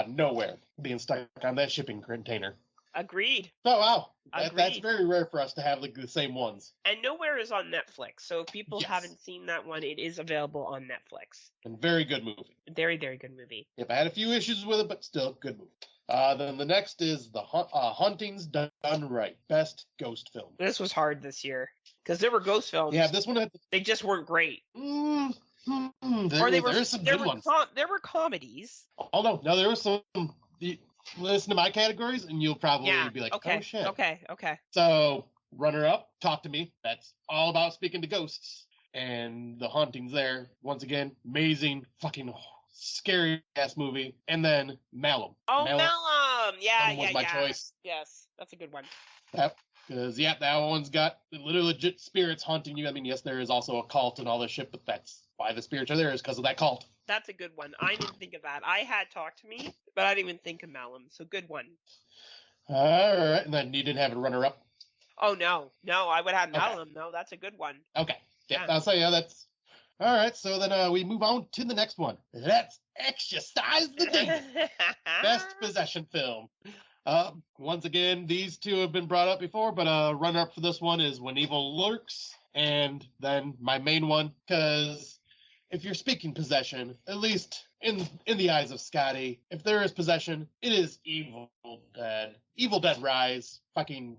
Nowhere, being stuck on that shipping container. Agreed. Oh, wow. That's very rare for us to have the same ones. And Nowhere is on Netflix, so if people haven't seen that one, it is available on Netflix. And very good movie. Very, very good movie. Yep, I had a few issues with it, but still, good movie. Then the next is The Hauntings Done Right, Best Ghost Film. This was hard this year, because there were ghost films. Yeah, this one they just weren't great. There were some good ones. There were comedies. Oh, no, there were some... Listen to my categories, and you'll probably be like, okay, oh, shit. Okay. So, runner-up, Talk to Me. That's all about speaking to ghosts. And The Hauntings there, once again, amazing, fucking scary-ass movie. And then Malum. Oh, Malum! Yeah. My choice. Yes, that's a good one. That Because, yeah, that one's got literally legit spirits haunting you. I mean, yes, there is also a cult and all this shit, but that's why the spirits are there, is because of that cult. That's a good one. I didn't think of that. I had Talk to Me, but I didn't even think of Malum. So good one. All right. And then you didn't have a runner-up? Oh, no. No, I would have Okay. Malum. No, that's a good one. Okay. Yeah, I'll say, yeah, that's... All right, so then we move on to the next one. Let's exercise the demon. Best possession film. Once again, these two have been brought up before, but runner-up for this one is When Evil Lurks, and then my main one, because if you're speaking possession, at least in the eyes of Scotty, if there is possession, it is Evil Dead. Evil Dead Rise, fucking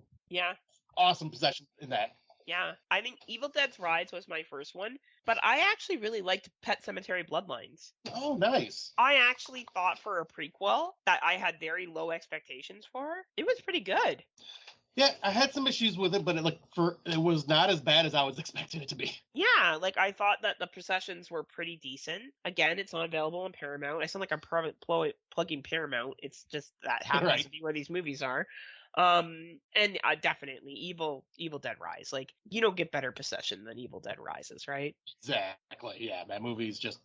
awesome possession in that. Yeah, I think Evil Dead's Rise was my first one, but I actually really liked Pet Sematary Bloodlines. Oh, nice. I actually thought for a prequel that I had very low expectations for. It was pretty good. Yeah, I had some issues with it, but it was not as bad as I was expecting it to be. Yeah, like I thought that the possessions were pretty decent. Again, it's not available on Paramount. I sound like I'm plugging Paramount. It's just that happens to be where these movies are. And definitely Evil Dead Rise. Like, you don't get better possession than Evil Dead Rises, right? Exactly. Yeah, that movie's just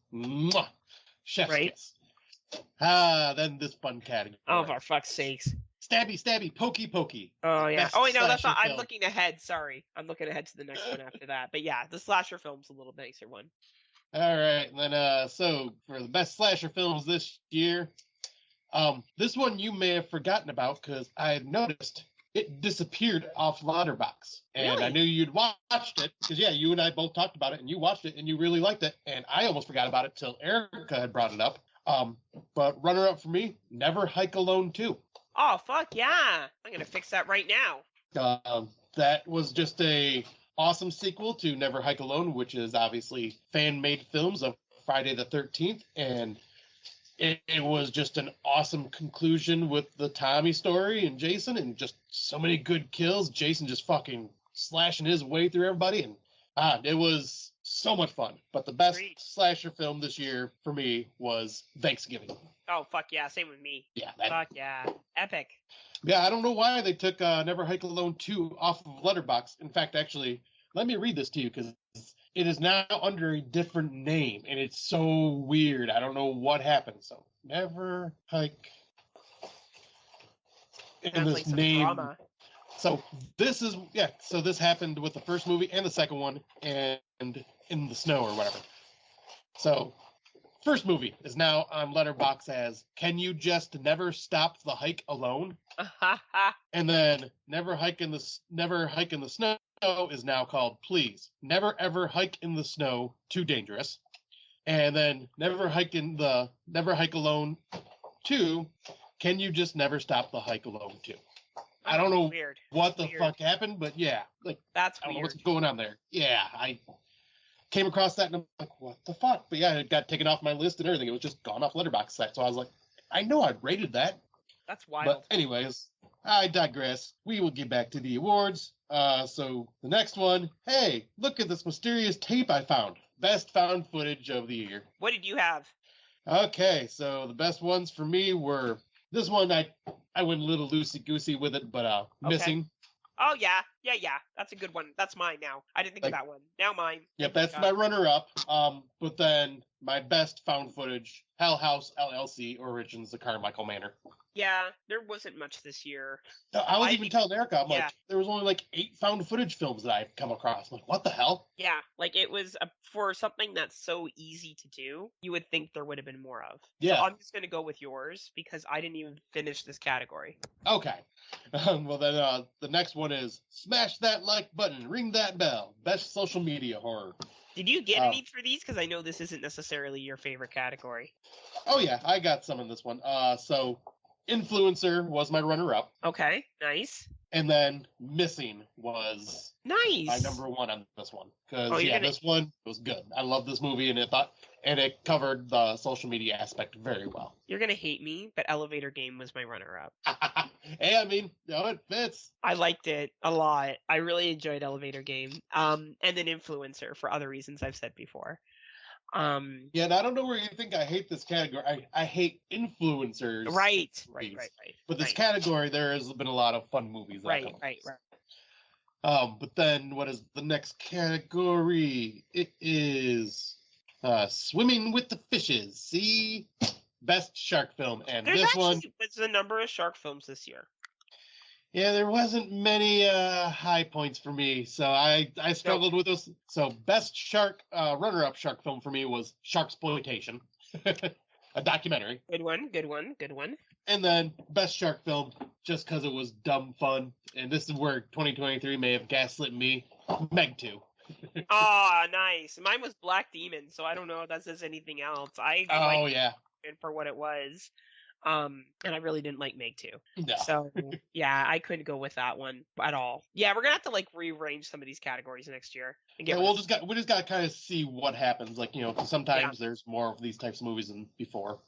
chef's kiss. Then this fun category. Oh, for fuck's sakes. Stabby, stabby, pokey, pokey. Oh, yeah. Oh, no, that's not. I'm looking ahead. Sorry. I'm looking ahead to the next one after that. But yeah, the slasher film's a little nicer one. All right. And then, so for the best slasher films this year, this one you may have forgotten about because I had noticed it disappeared off Letterboxd. And really? I knew you'd watched it because, yeah, you and I both talked about it and you watched it and you really liked it. And I almost forgot about it till Erica had brought it up. But runner-up for me, Never Hike Alone 2. Oh, fuck yeah. I'm going to fix that right now. That was just a awesome sequel to Never Hike Alone, which is obviously fan-made films of Friday the 13th. And it was just an awesome conclusion with the Tommy story and Jason, and just so many good kills. Jason just fucking slashing his way through everybody. And it was so much fun. But the best slasher film this year for me was Thanksgiving. Oh, fuck yeah. Same with me. Yeah. Fuck yeah. Epic. Yeah, I don't know why they took Never Hike Alone 2 off of Letterboxd. In fact, actually, let me read this to you because it is now under a different name, and it's so weird. I don't know what happened. So, Never Hike in this like name. Drama. So this happened with the first movie and the second one, and in the snow or whatever. So, first movie is now on Letterboxd as Can You Just Never Stop the Hike Alone? And then Never Hike in the Snow is now called Please Never Ever Hike in the Snow, Too Dangerous. And then Never Hike Alone 2, Can You Just Never Stop the Hike Alone 2? I don't know what the fuck happened, but yeah, like that's I don't weird. know what's going on there. Yeah, I came across that and I'm like, what the fuck? But yeah, it got taken off my list and everything. It was just gone off Letterboxd. So I was like, I know I rated that. That's wild. But anyways, I digress. We will get back to the awards. So the next one, hey, look at this mysterious tape I found. Best found footage of the year. What did you have? Okay, so the best ones for me were this one. I went a little loosey-goosey with it, but Missing. Oh, yeah. That's a good one. That's mine now. I didn't think of that one. Now mine. Yep, that's my runner-up. But then my best found footage, Hell House LLC Origins, The Carmichael Manor. Yeah, there wasn't much this year. I was even telling Erica, I'm like, there was only like 8 found footage films that I've come across. I'm like, what the hell? Yeah, like it was for something that's so easy to do, you would think there would have been more of. Yeah. So I'm just going to go with yours because I didn't even finish this category. Okay. Well, then the next one is Smash That Like Button, Ring That Bell, Best Social Media Horror. Did you get any for these? Because I know this isn't necessarily your favorite category. Oh, yeah, I got some in this one. So Influencer was my runner-up. Okay, nice. And then Missing was my number one on this one. Because, this one was good. I love this movie, and it covered the social media aspect very well. You're going to hate me, but Elevator Game was my runner-up. Hey, I mean, it fits. I liked it a lot. I really enjoyed Elevator Game. And then Influencer for other reasons I've said before. Yeah, and I don't know where you think I hate this category. I hate influencers. Right. But this category, there has been a lot of fun movies. Right. But then what is the next category? It is Swimming with the Fishes. See? Best shark film. And There's this one, actually it's a number of shark films this year. yeah, there wasn't many high points for me. So I struggled with this. So best shark, runner-up shark film for me was Sharksploitation, a documentary. Good one, good one, good one. And then best shark film, just because it was dumb fun. And this is where 2023 may have gaslit me. Meg 2. Ah, nice. Mine was Black Demon, so I don't know if that says anything else. I liked Yeah. it for what it was. And I really didn't like Meg 2. No. So yeah, I couldn't go with that one at all. Yeah, we're gonna have to like rearrange some of these categories next year. And Yeah, we just got to kind of see what happens. Like, 'cause sometimes there's more of these types of movies than before.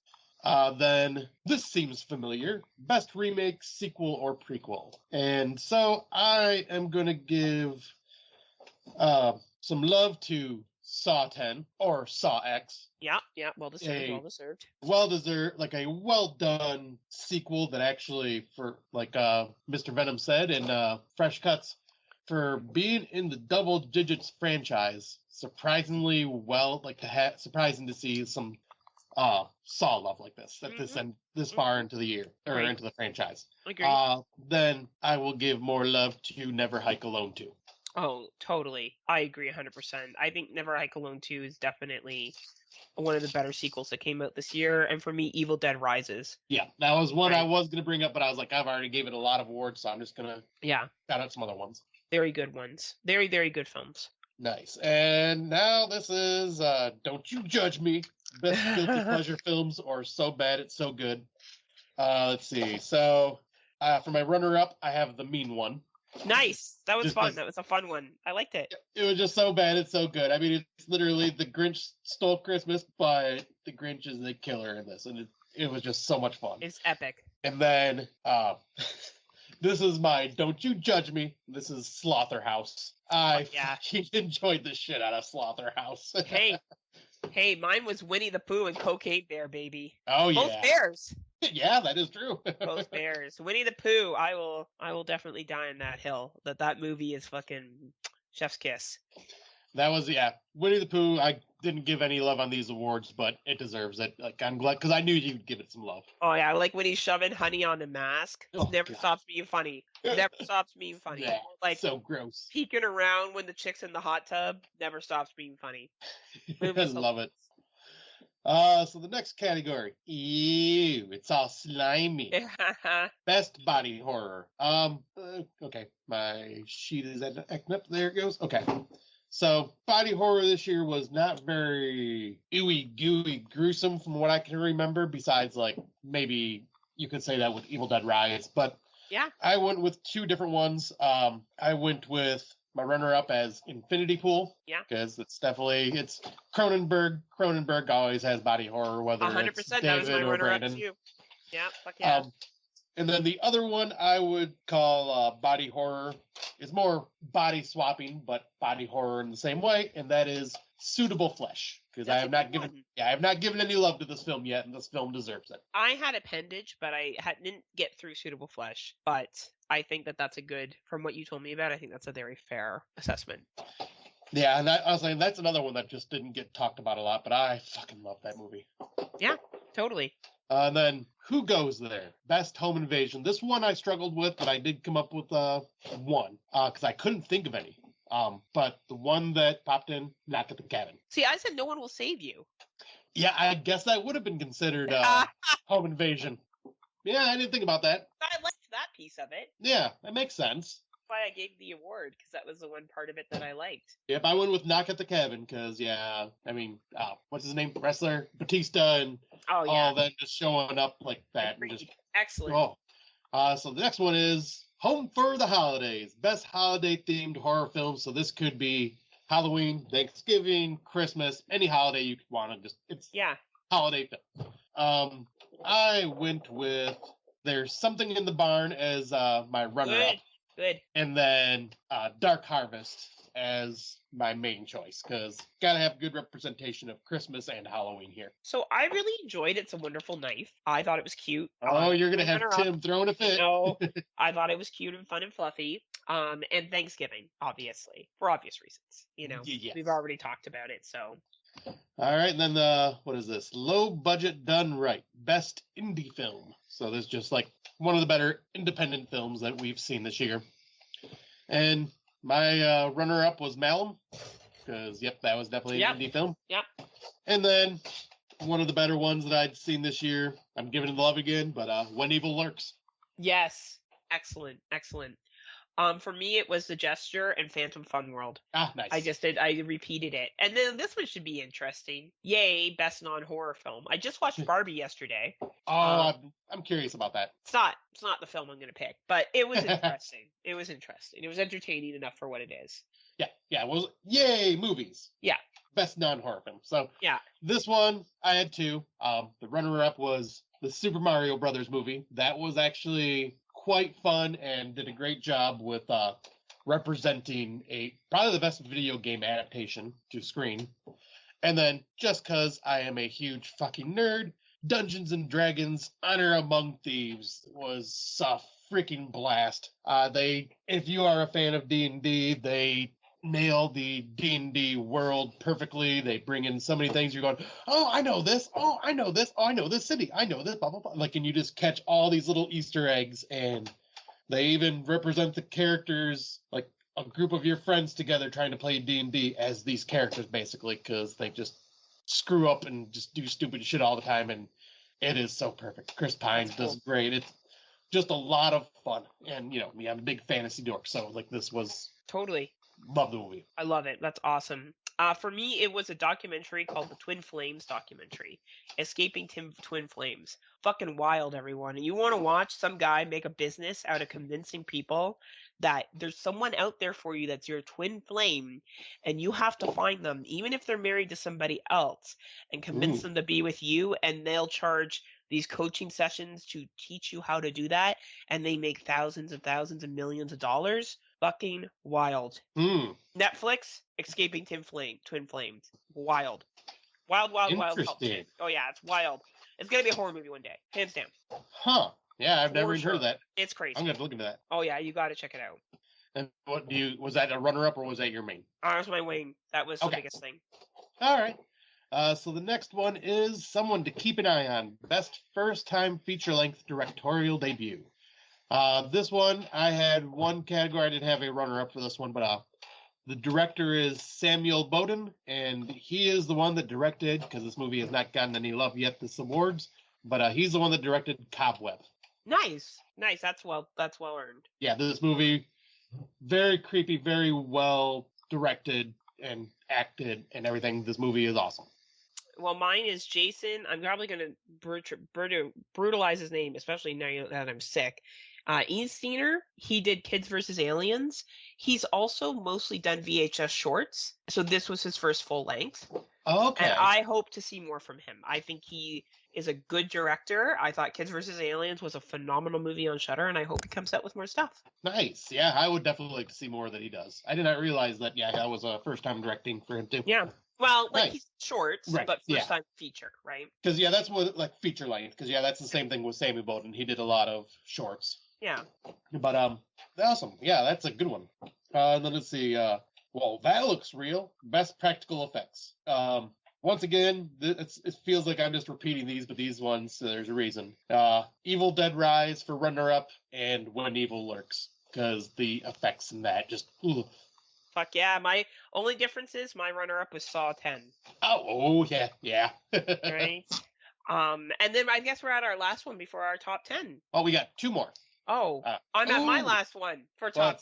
Then this seems familiar. Best remake, sequel, or prequel. And so I am gonna give some love to Saw 10 or Saw X. Yeah, well deserved. Well deserved, like a well done sequel that actually, for like Mr. Venom said in Fresh Cuts, for being in the double digits franchise, surprisingly well, like surprising to see some Saw love like this at this far into the year or into the franchise. Agreed. Then I will give more love to Never Hike Alone 2. Oh, totally. I agree 100%. I think Never Hike Alone 2 is definitely one of the better sequels that came out this year. And for me, Evil Dead Rises. Yeah, that was one I was going to bring up, but I was like, I've already gave it a lot of awards, so I'm just going to shout out some other ones. Very good ones. Very, very good films. Nice. And now this is Don't You Judge Me. Best guilty pleasure films or So Bad It's So Good. Let's see. So for my runner-up, I have The Mean One. Nice. That was fun. That was a fun one. I liked it. It was just so bad. It's so good. I mean, it's literally The Grinch Stole Christmas, but the Grinch is the killer in this. And it was just so much fun. It's epic. And then this is my Don't You Judge Me. This is Slaughterhouse. I enjoyed the shit out of Slaughterhouse. Hey, mine was Winnie the Pooh and Cocaine Bear, baby. Oh, yeah. Both bears. Yeah, that is true. Both bears. Winnie the Pooh, I will definitely die on that hill. That movie is fucking chef's kiss. That was, Winnie the Pooh. I didn't give any love on these awards, but it deserves it. Like, I'm glad, because I knew you'd give it some love. Oh, yeah, like when he's shoving honey on a mask. Never stops being funny. Never stops being funny. Yeah, like, so gross. Peeking around when the chick's in the hot tub. Never stops being funny. I love it. So the next category. Ew, it's all slimy. Best body horror. Okay, my sheet is acting up. There it goes. Okay. So, body horror this year was not very ooey gooey gruesome from what I can remember, besides, like, maybe you could say that with Evil Dead Rise. But I went with two different ones. I went with my runner-up as Infinity Pool. Yeah. Because it's Cronenberg. Cronenberg always has body horror, whether 100%, it's David or Brandon. Too. Yeah, fuck yeah. And then the other one I would call body horror. It's more body swapping, but body horror in the same way, and that is Suitable Flesh. Because I have not given any love to this film yet, and this film deserves it. I had Appendage, but I didn't get through Suitable Flesh. But I think that's a good, from what you told me about, I think that's a very fair assessment. Yeah, and I was saying that's another one that just didn't get talked about a lot, but I fucking love that movie. Yeah, totally. And then Who Goes There? Best Home Invasion. This one I struggled with, but I did come up with one because I couldn't think of any. But the one that popped in, Knock at the Cabin. See, I said No One Will Save You. Yeah, I guess that would have been considered Home Invasion. Yeah, I didn't think about that. I liked that piece of it. Yeah, that makes sense. Why I gave the award, because that was the one part of it that I liked. Yep, I went with Knock at the Cabin because, what's his name? Wrestler Batista and all that just showing up like that. And just, excellent. So the next one is Home for the Holidays. Best holiday-themed horror film. So this could be Halloween, Thanksgiving, Christmas, any holiday you could want to it's holiday film. I went with There's Something in the Barn as my runner-up. Good. And then Dark Harvest as my main choice, because gotta have good representation of Christmas and Halloween here. So I really enjoyed It's a Wonderful Knife. I thought it was cute. Oh, you're gonna have Tim throwing a fit. No, I thought it was cute and fun and fluffy. And Thanksgiving, obviously, for obvious reasons. Yes. We've already talked about it, so. All right, and then what is this? Low budget done right. Best indie film. So this is just like one of the better independent films that we've seen this year. And my runner-up was Malum, because, yep, that was definitely an indie film. Yep. And then one of the better ones that I'd seen this year, I'm giving it love again, but When Evil Lurks. Yes. Excellent. For me, it was The Gesture and Phantom Fun World. Ah, nice. I repeated it. And then this one should be interesting. Yay, best non-horror film. I just watched Barbie yesterday. Oh, I'm curious about that. It's not the film I'm going to pick, but it was interesting. It was interesting. It was entertaining enough for what it is. Yeah, well, yay, movies. Yeah. Best non-horror film. So, yeah. This one, I had two. The runner-up was the Super Mario Brothers movie. That was actually quite fun and did a great job with representing probably the best video game adaptation to screen. And then, just because I am a huge fucking nerd, Dungeons and Dragons: Honor Among Thieves was a freaking blast. If you are a fan of D&D, they nail the D&D world perfectly. They bring in so many things. You're going, oh, I know this. Oh, I know this. Oh, I know this city. I know this. Blah blah blah. Like, and you just catch all these little Easter eggs, and they even represent the characters, like a group of your friends together trying to play D&D as these characters, basically, because they just screw up and just do stupid shit all the time, and it is so perfect. Chris Pine does great. It's just a lot of fun, and I'm a big fantasy dork, so like this was totally. Love the movie. I love it. That's awesome. For me, it was a documentary called the Twin Flames documentary, Escaping Twin Flames. Fucking wild, everyone. And you want to watch some guy make a business out of convincing people that there's someone out there for you that's your twin flame, and you have to find them, even if they're married to somebody else, and convince them to be with you, and they'll charge these coaching sessions to teach you how to do that, and they make thousands and millions of dollars. Fucking wild. Netflix, Escaping Twin Flames. Wild. Wild. Interesting. Oh, yeah, it's wild. It's going to be a horror movie one day. Hands down. Huh. Yeah, I've never even heard of that. It's crazy. I'm going to look into that. Oh, yeah, you got to check it out. And was that a runner-up or was that your main? That was my wing. That was the biggest thing. All right. So the next one is someone to keep an eye on. Best first-time feature-length directorial debut. This one, I had one category. I didn't have a runner-up for this one, but the director is Samuel Bowden, and he is the one that directed, because this movie has not gotten any love yet this awards, but he's the one that directed Cobweb. Nice. That's well earned. Yeah, this movie, very creepy, very well directed and acted and everything. This movie is awesome. Well, mine is Jason. I'm probably going to brutalize his name, especially now that I'm sick. Ian Steiner, he did Kids vs. Aliens. He's also mostly done VHS shorts, so this was his first full length. Okay. And I hope to see more from him. I think he is a good director. I thought Kids vs. Aliens was a phenomenal movie on Shudder, and I hope he comes out with more stuff. Nice. Yeah, I would definitely like to see more that he does. I did not realize that, that was a first time directing for him, too. Yeah. Well, he's shorts, right. But first time feature, right? Because, that's what, feature length. Because, that's the same thing with Samuel Bowden. He did a lot of shorts. Yeah. But, awesome. Yeah, that's a good one. And then let's see. Well, that looks real. Best practical effects. Once again, it feels like I'm just repeating these, but these ones, there's a reason. Evil Dead Rise for runner-up, and When Evil Lurks. Because the effects in that just... Ugh. Fuck yeah. My only difference is my runner-up was Saw 10. Oh yeah. Right? And then I guess we're at our last one before our top 10. Oh, we got two more. Oh, I'm at my last one for top.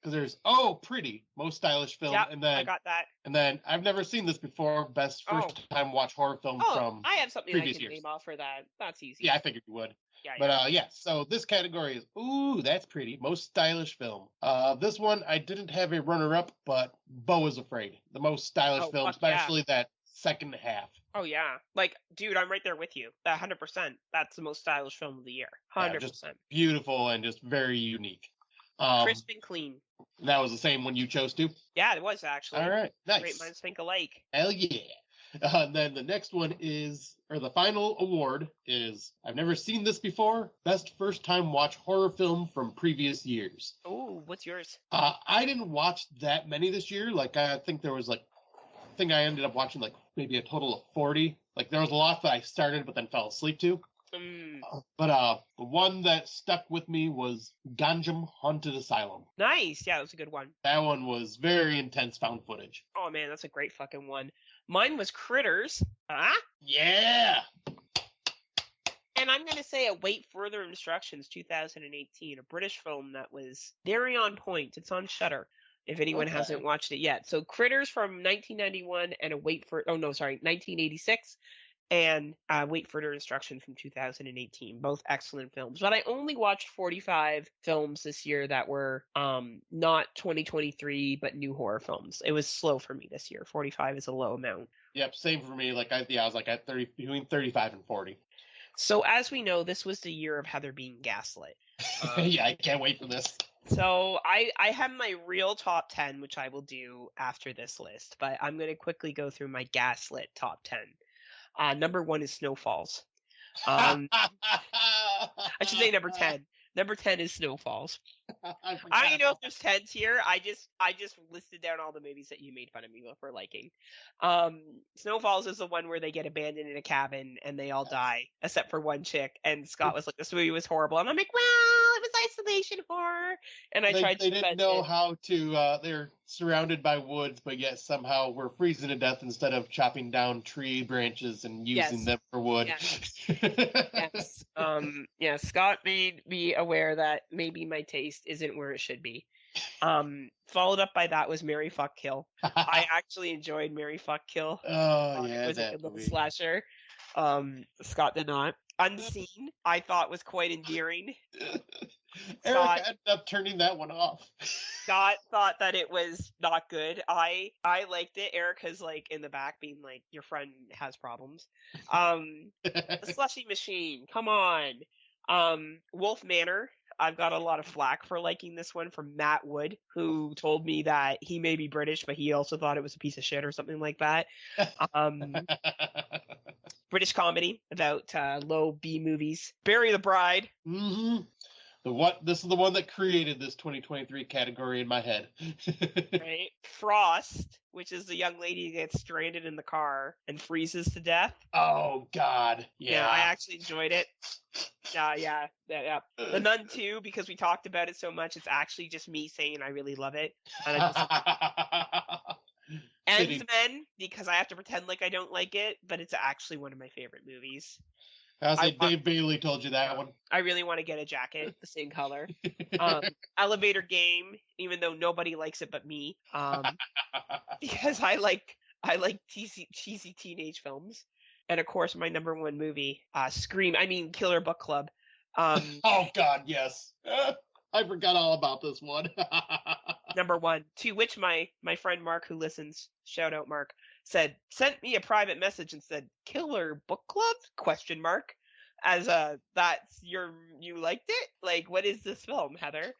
Because there's Pretty, most stylish film, yep, and then I got that. And then I've never seen this before. Best first time watch horror film from I have something previous I can years. name off for that. That's easy. Yeah, I figured you would. Yeah. But so this category is that's pretty, most stylish film. This one I didn't have a runner-up, but Beau is Afraid, the most stylish film, especially that second half. Oh yeah, like dude, I'm right there with you. That 100%. That's the most stylish film of the year. 100%. Just beautiful and just very unique. Crisp and clean. That was the same one you chose too? Yeah, it was actually. All right, nice. Great minds think alike. Hell yeah. And then the next one is, or the final award is, I've never seen this before, best first time watch horror film from previous years. Oh, what's yours? I didn't watch that many this year. Like, I think there was like, I think I ended up watching like maybe a total of 40. Like, there was a lot that I started but then fell asleep to. But the one that stuck with me was Ganjam Haunted Asylum. Nice. Yeah, that was a good one. That one was very intense found footage. Oh, man, that's a great fucking one. Mine was Critters. Yeah! And I'm going to say Await Further Instructions 2018, a British film that was very on point. It's on Shudder, if anyone hasn't watched it yet. So Critters from 1991 and 1986. And Wait Further Instruction from 2018. Both excellent films. But I only watched 45 films this year that were not 2023, but new horror films. It was slow for me this year. 45 is a low amount. Yep, same for me. Like I was like at 30, between 35 and 40. So as we know, this was the year of Heather being gaslit. Yeah, I can't wait for this. So I have my real top 10, which I will do after this list. But I'm going to quickly go through my gaslit top 10. Number 1 is Snowfalls. I should say number 10. Number 10 is Snowfalls. I don't even know if there's 10s here. I just listed down all the movies that you made fun of me for liking. Snowfalls is the one where they get abandoned in a cabin and they all die, except for one chick. And Scott was like, this movie was horrible. And I'm like, well, it was isolation horror. And they didn't know how to, they're surrounded by woods, but yet somehow we're freezing to death instead of chopping down tree branches and using them for wood. Yes. Scott made me aware that maybe my taste isn't where it should be. Followed up by that was Mary Fuck Kill. I actually enjoyed Mary Fuck Kill. It was a good little slasher. Scott did not. Unseen, I thought was quite endearing. Eric ended up turning that one off. Scott thought that it was not good. I liked it. Erica's like in the back being like, your friend has problems. The Slushy Machine, come on. Wolf Manor, I've got a lot of flack for liking this one from Matt Wood, who told me that he may be British, but he also thought it was a piece of shit or something like that. British comedy about low B movies. Bury the Bride. Mm-hmm. This is the one that created this 2023 category in my head. Right. Frost, which is the young lady who gets stranded in the car and freezes to death. Oh, God. Yeah, I actually enjoyed it. Yeah. The Nun 2, because we talked about it so much, it's actually just me saying I really love it. And Ends-Men, because I have to pretend like I don't like it, but it's actually one of my favorite movies. Dave Bailey told you that one. I really want to get a jacket, the same color. Elevator Game, even though nobody likes it but me, because I like cheesy teenage films. And of course, my number one movie, Killer Book Club. Oh God, yes. I forgot all about this one. Number 1, to which my friend Mark, who listens, shout out Mark, sent me a private message and said, Killer Book Club? ? As that's you liked it? Like, what is this film, Heather?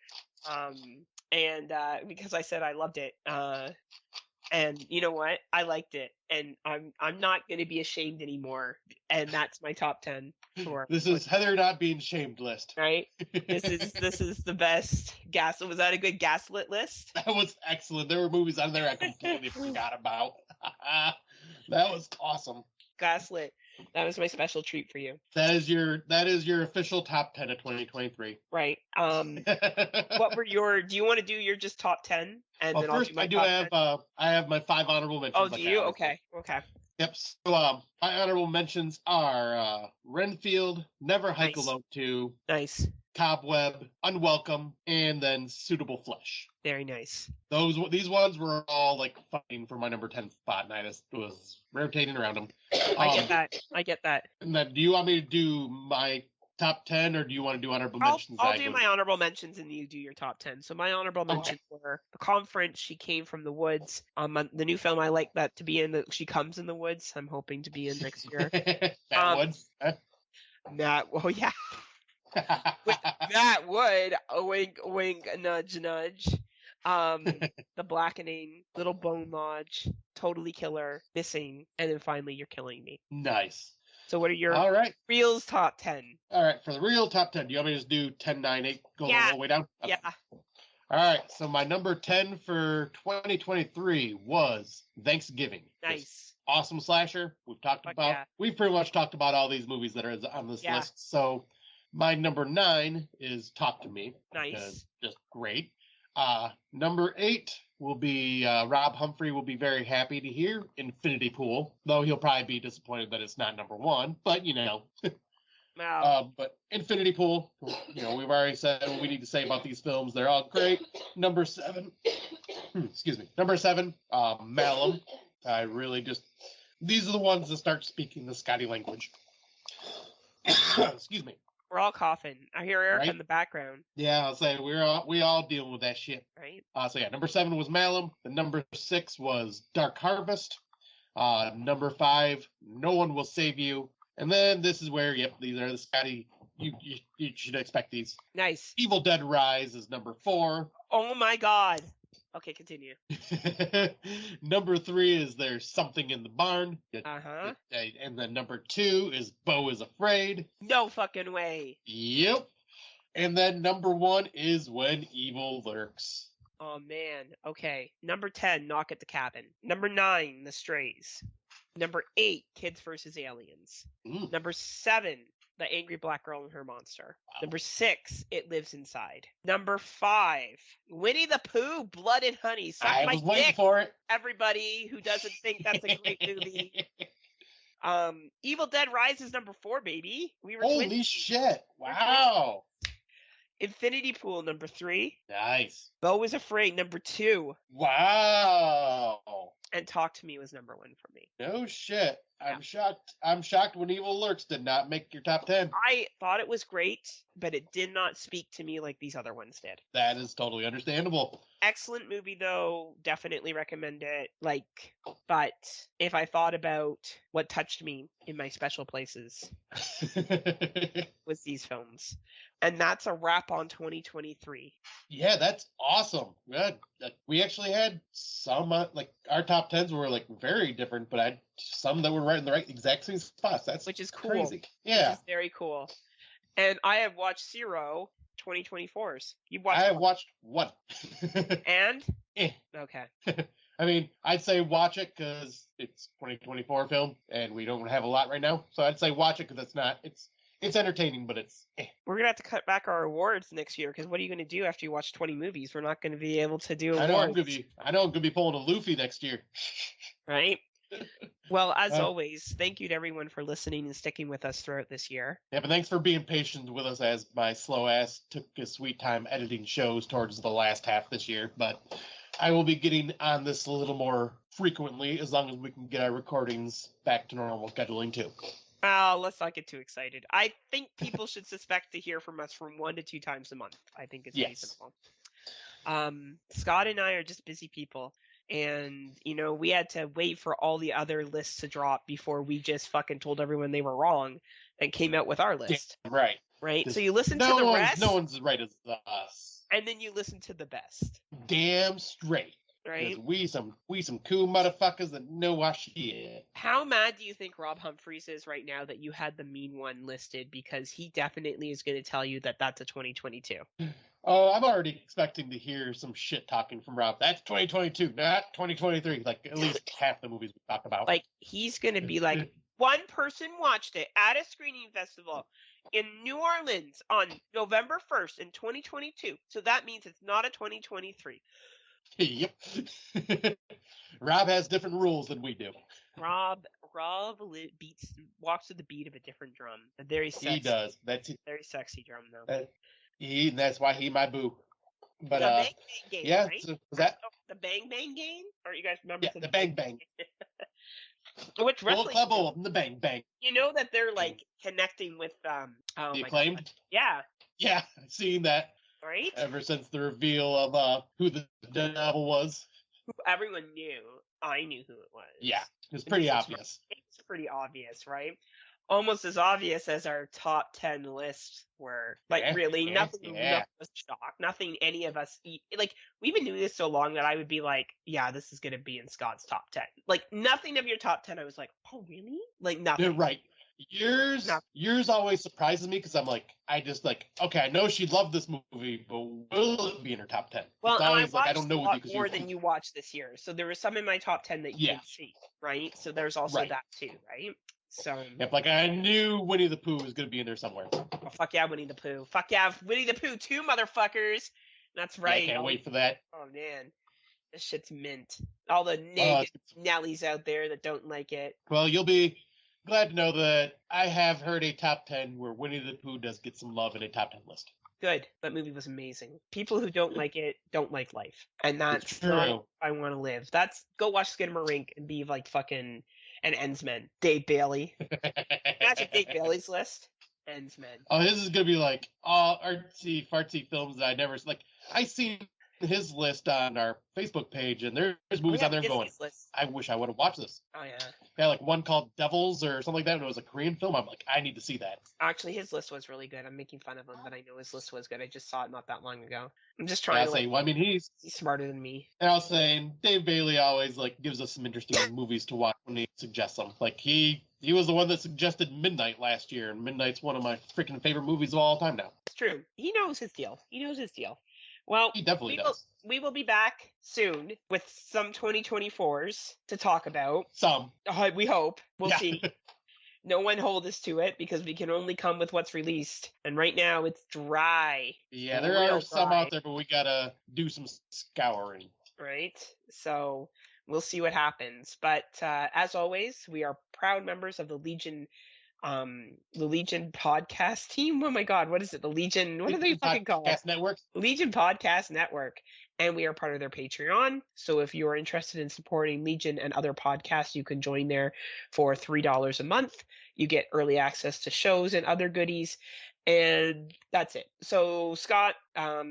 And because I said I loved it. And you know what? I liked it, and I'm not going to be ashamed anymore. And that's my top 10 for. This is Heather not being shamed list. Right. This is the best gaslit. Was that a good gaslit list? That was excellent. There were movies on there I completely forgot about. That was awesome. Gaslit. That was my special treat for you. That is your official top 10 of 2023. Right. What were do you want to do your just top 10? And then first, I'll do my have I have my 5 honorable mentions. Oh, do you? Okay. Yep. So my honorable mentions are Renfield, Never Hike Alone 2. Nice. Cobweb, Unwelcome, and then Suitable Flesh. Very nice. These ones were all like fighting for my number 10 spot, and I just was rotating around them. I get that. And then, do you want me to do my top 10, or do you want to do honorable mentions? I'll do my honorable mentions, and you do your top 10. So my honorable mentions were The Conference, She Came from the Woods. The new film I like that to be in. She Comes in the Woods. I'm hoping to be in next year. Woods. Oh yeah. With Matt Wood, wink, wink, nudge, nudge. The Blackening, Little Bone Lodge, Totally Killer, Missing, and then finally You're Killing Me. Nice. So what are your All right. reels top 10? All right. For the real top 10, do you want me to just do 10, 9, 8, go all the way down? Yeah. All right. So my number 10 for 2023 was Thanksgiving. Nice. Awesome slasher. We've pretty much talked about all these movies that are on this list. So my number 9 is Talk to Me. Nice. Just great. Number 8 will be Rob Humphrey will be very happy to hear Infinity Pool, though he'll probably be disappointed that it's not number 1. But Wow. But Infinity Pool, we've already said what we need to say about these films. They're all great. Number 7, excuse me. Number 7, Malum. I really these are the ones that start speaking the Scotty language. Excuse me. We're all coughing. I hear Eric in the background. Yeah, I'll say we all dealing with that shit. Right. So yeah, number 7 was Malum. The number 6 was Dark Harvest. Number 5, No One Will Save You. And then this is where, these are the Scotty. You should expect these. Nice. Evil Dead Rise is number 4. Oh my God. Okay, continue. Number 3 is There's Something in the Barn. Uh-huh. And then number 2 is Beau is Afraid. No fucking way. Yep. And then number 1 is When Evil Lurks. Oh man. Okay. Number 10, Knock at the Cabin. Number 9, The Strays. Number 8, Kids vs. Aliens. Number 7, The Angry Black Girl and Her Monster. Wow. Number 6, It Lives Inside. Number 5, Winnie the Pooh, Blood and Honey. I was waiting for it. Everybody who doesn't think that's a great movie. Evil Dead Rise is number 4, baby. Holy shit. Wow. Infinity Pool, number 3. Nice. Beau is Afraid, number 2. Wow. And Talk to Me was number 1 for me. No shit. I'm shocked. I'm shocked When Evil Lurks did not make your top 10. I thought it was great, but it did not speak to me like these other ones did. That is totally understandable. Excellent movie, though. Definitely recommend it. But if I thought about what touched me in my special places was these films. And that's a wrap on 2023. Yeah, that's awesome. We actually had some, our top 10s were, very different, but I had some that were right in the exact same spots. Which is cool. Crazy. Yeah. Which is very cool. And I have watched 0 2024s. I have watched 1. And? Okay. I mean, I'd say watch it because it's 2024 film, and we don't have a lot right now. So I'd say watch it because it's entertaining, but it's We're going to have to cut back our awards next year, because what are you going to do after you watch 20 movies? We're not going to be able to do awards. I know I'm going to be pulling a Luffy next year. Right? Well, as always, thank you to everyone for listening and sticking with us throughout this year. Yeah, but thanks for being patient with us as my slow ass took a sweet time editing shows towards the last half this year. But I will be getting on this a little more frequently as long as we can get our recordings back to normal scheduling too. Let's not get too excited. I think people should suspect to hear from us from 1 to 2 times a month. I think it's reasonable. Scott and I are just busy people. And, we had to wait for all the other lists to drop before we just fucking told everyone they were wrong and came out with our list. Yeah, right. Right? So you listen to the rest. No one's as right as us. And then you listen to the best. Damn straight. Right? We some cool motherfuckers that know our shit. How mad do you think Rob Humphreys is right now that you had the mean one listed? Because he definitely is going to tell you that that's a 2022. Oh, I'm already expecting to hear some shit talking from Rob. That's 2022, not 2023. At least half the movies we talk about. He's going to be like, one person watched it at a screening festival in New Orleans on November 1st in 2022. So that means it's not a 2023. Yep. Rob has different rules than we do. Rob walks to the beat of a different drum. A very sexy. He does. That's very sexy drum, though. That's why he my boo. But the Bang Bang game, yeah, right? so was that the Bang Bang game? Or you guys remember? Yeah, the Bang Bang. Which wrestling? Club of the Bang Bang. You know that they're connecting with the Acclaimed. God. Yeah. Yeah, I've seen that. Right? Ever since the reveal of who the devil was. Everyone knew. I knew who it was. Yeah, it was pretty obvious. It's pretty obvious, right? almost as obvious as our top 10 lists were. Like, really, nothing was a shock. Nothing any of us eat. Like, we've been doing this so long that I would be like, yeah, this is going to be in Scott's top 10. Like, nothing of your top 10, I was like, oh, really? Like, nothing. You're right. Yours always surprises me because I'm like, okay, I know she'd love this movie, but will it be in her top 10? Well, It's and I always like, I watched don't know a with you lot because more than you watched this year. So there was some in my top 10 that you didn't see, right? So there's also Right. that too, right? So Yep, like I knew Winnie the Pooh was going to be in there somewhere. oh, fuck yeah, Winnie the Pooh. Fuck yeah, Winnie the Pooh 2, motherfuckers. That's right. Yeah, I can't wait for that. Oh, man. This shit's mint. All the Nellies out there that don't like it. Well, you'll be glad to know that I have heard a top 10 where Winnie the Pooh does get some love in a top 10 list. Good. That movie was amazing. People who don't like it don't like life. And that's true. Not how I want to live. Go watch Skinamarink and be like fucking an Ensman. Dave Bailey. Imagine Dave Bailey's list. Ensman. Oh, this is going to be like all artsy, fartsy films that I never... Like, I seen his list on our Facebook page, and there's movies on there going, I wish I would have watched this. Oh, yeah. Yeah, like one called Devils or something like that, and it was a Korean film. I'm like, I need to see that. Actually, his list was really good. I'm making fun of him, but I know his list was good. I just saw it not that long ago. I'm just trying to I mean, he's smarter than me. And I was saying, Dave Bailey always like gives us some interesting movies to watch when he suggests them. Like he was the one that suggested Midnight last year, and Midnight's one of my freaking favorite movies of all time now. It's true. He knows his deal. Well, he definitely does. We will be back soon with some 2024s to talk about. Some. We hope. We'll see. No one hold us to it because we can only come with what's released. And right now it's dry. Yeah, there are some out there, but we gotta do some scouring. Right? So we'll see what happens. But as always, we are proud members of the Legion podcast team. Oh my God, what is it? The Legion, what are they fucking called? Legion Podcast Network. And we are part of their Patreon. So if you are interested in supporting Legion and other podcasts, you can join there for $3 a month. You get early access to shows and other goodies. And that's it. So Scott, I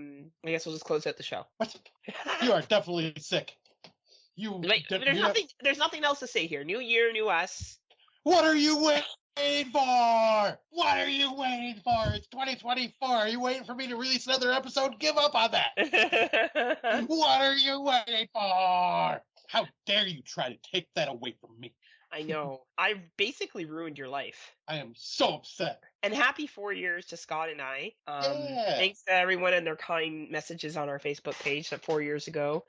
guess we'll just close out the show. What? You are definitely sick. There's nothing else to say here. New year, new us. What are you waiting for? What are you waiting for? It's 2024. Are you waiting for me to release another episode? Give up on that. What are you waiting for? How dare you try to take that away from me? I know. I've basically ruined your life. I am so upset. And happy 4 years to Scott and I. Thanks to everyone and their kind messages on our Facebook page that 4 years ago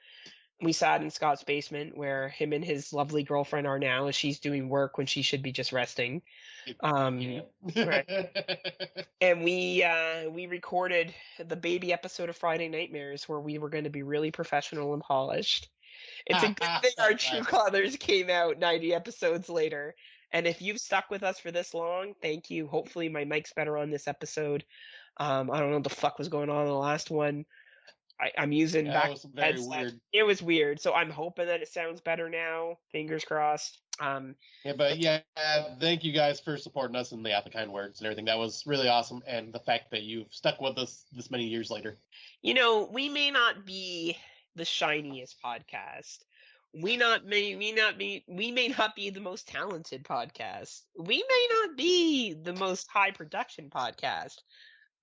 we sat in Scott's basement where him and his lovely girlfriend are now as she's doing work when she should be just resting. Right. And we recorded the baby episode of Friday Nightmares where we were going to be really professional and polished. It's a good thing our True Colors came out 90 episodes later. And if you've stuck with us for this long, thank you. Hopefully my mic's better on this episode. I don't know what the fuck was going on in the last one. I'm using back. It was very weird. It was weird. So I'm hoping that it sounds better now. Fingers crossed. Thank you guys for supporting us and the kind words and everything. That was really awesome. And the fact that you've stuck with us this many years later. You know, we may not be the shiniest podcast. We may not be the most talented podcast. We may not be the most high production podcast,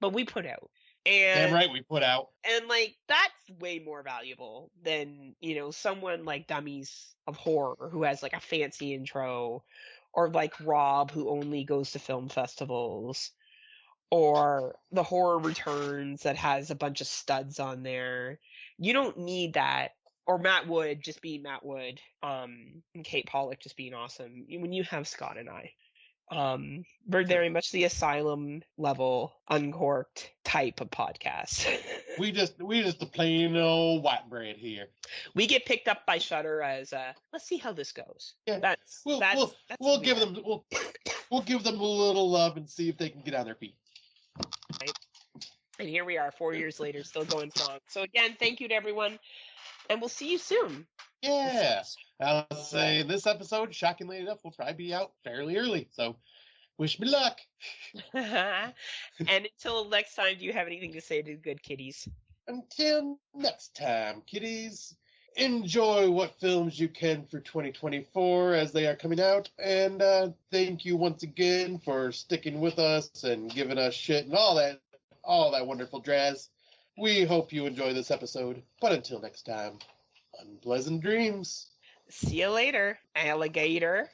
but we put out. And, damn right we put out. And that's way more valuable than, someone like Dummies of Horror who has a fancy intro, or like Rob who only goes to film festivals, or The Horror Returns that has a bunch of studs on there. You don't need that. Or Matt Wood just being Matt Wood, and Kate Pollock just being awesome. When you have Scott and I. We're very much the asylum level, uncorked type of podcast. we just the plain old white bread here. We get picked up by Shudder as let's see how this goes. Yeah, we'll give them a little love and see if they can get on their feet. Right. And here we are 4 years later, still going strong. So again, thank you to everyone, and we'll see you soon. Yeah. I'll say this episode, shockingly enough, will probably be out fairly early. So wish me luck. And until next time, do you have anything to say to the good kitties? Until next time, kitties. enjoy what films you can for 2024 as they are coming out. And thank you once again for sticking with us and giving us shit and all that wonderful jazz. We hope you enjoy this episode. But until next time, unpleasant dreams. See you later, alligator.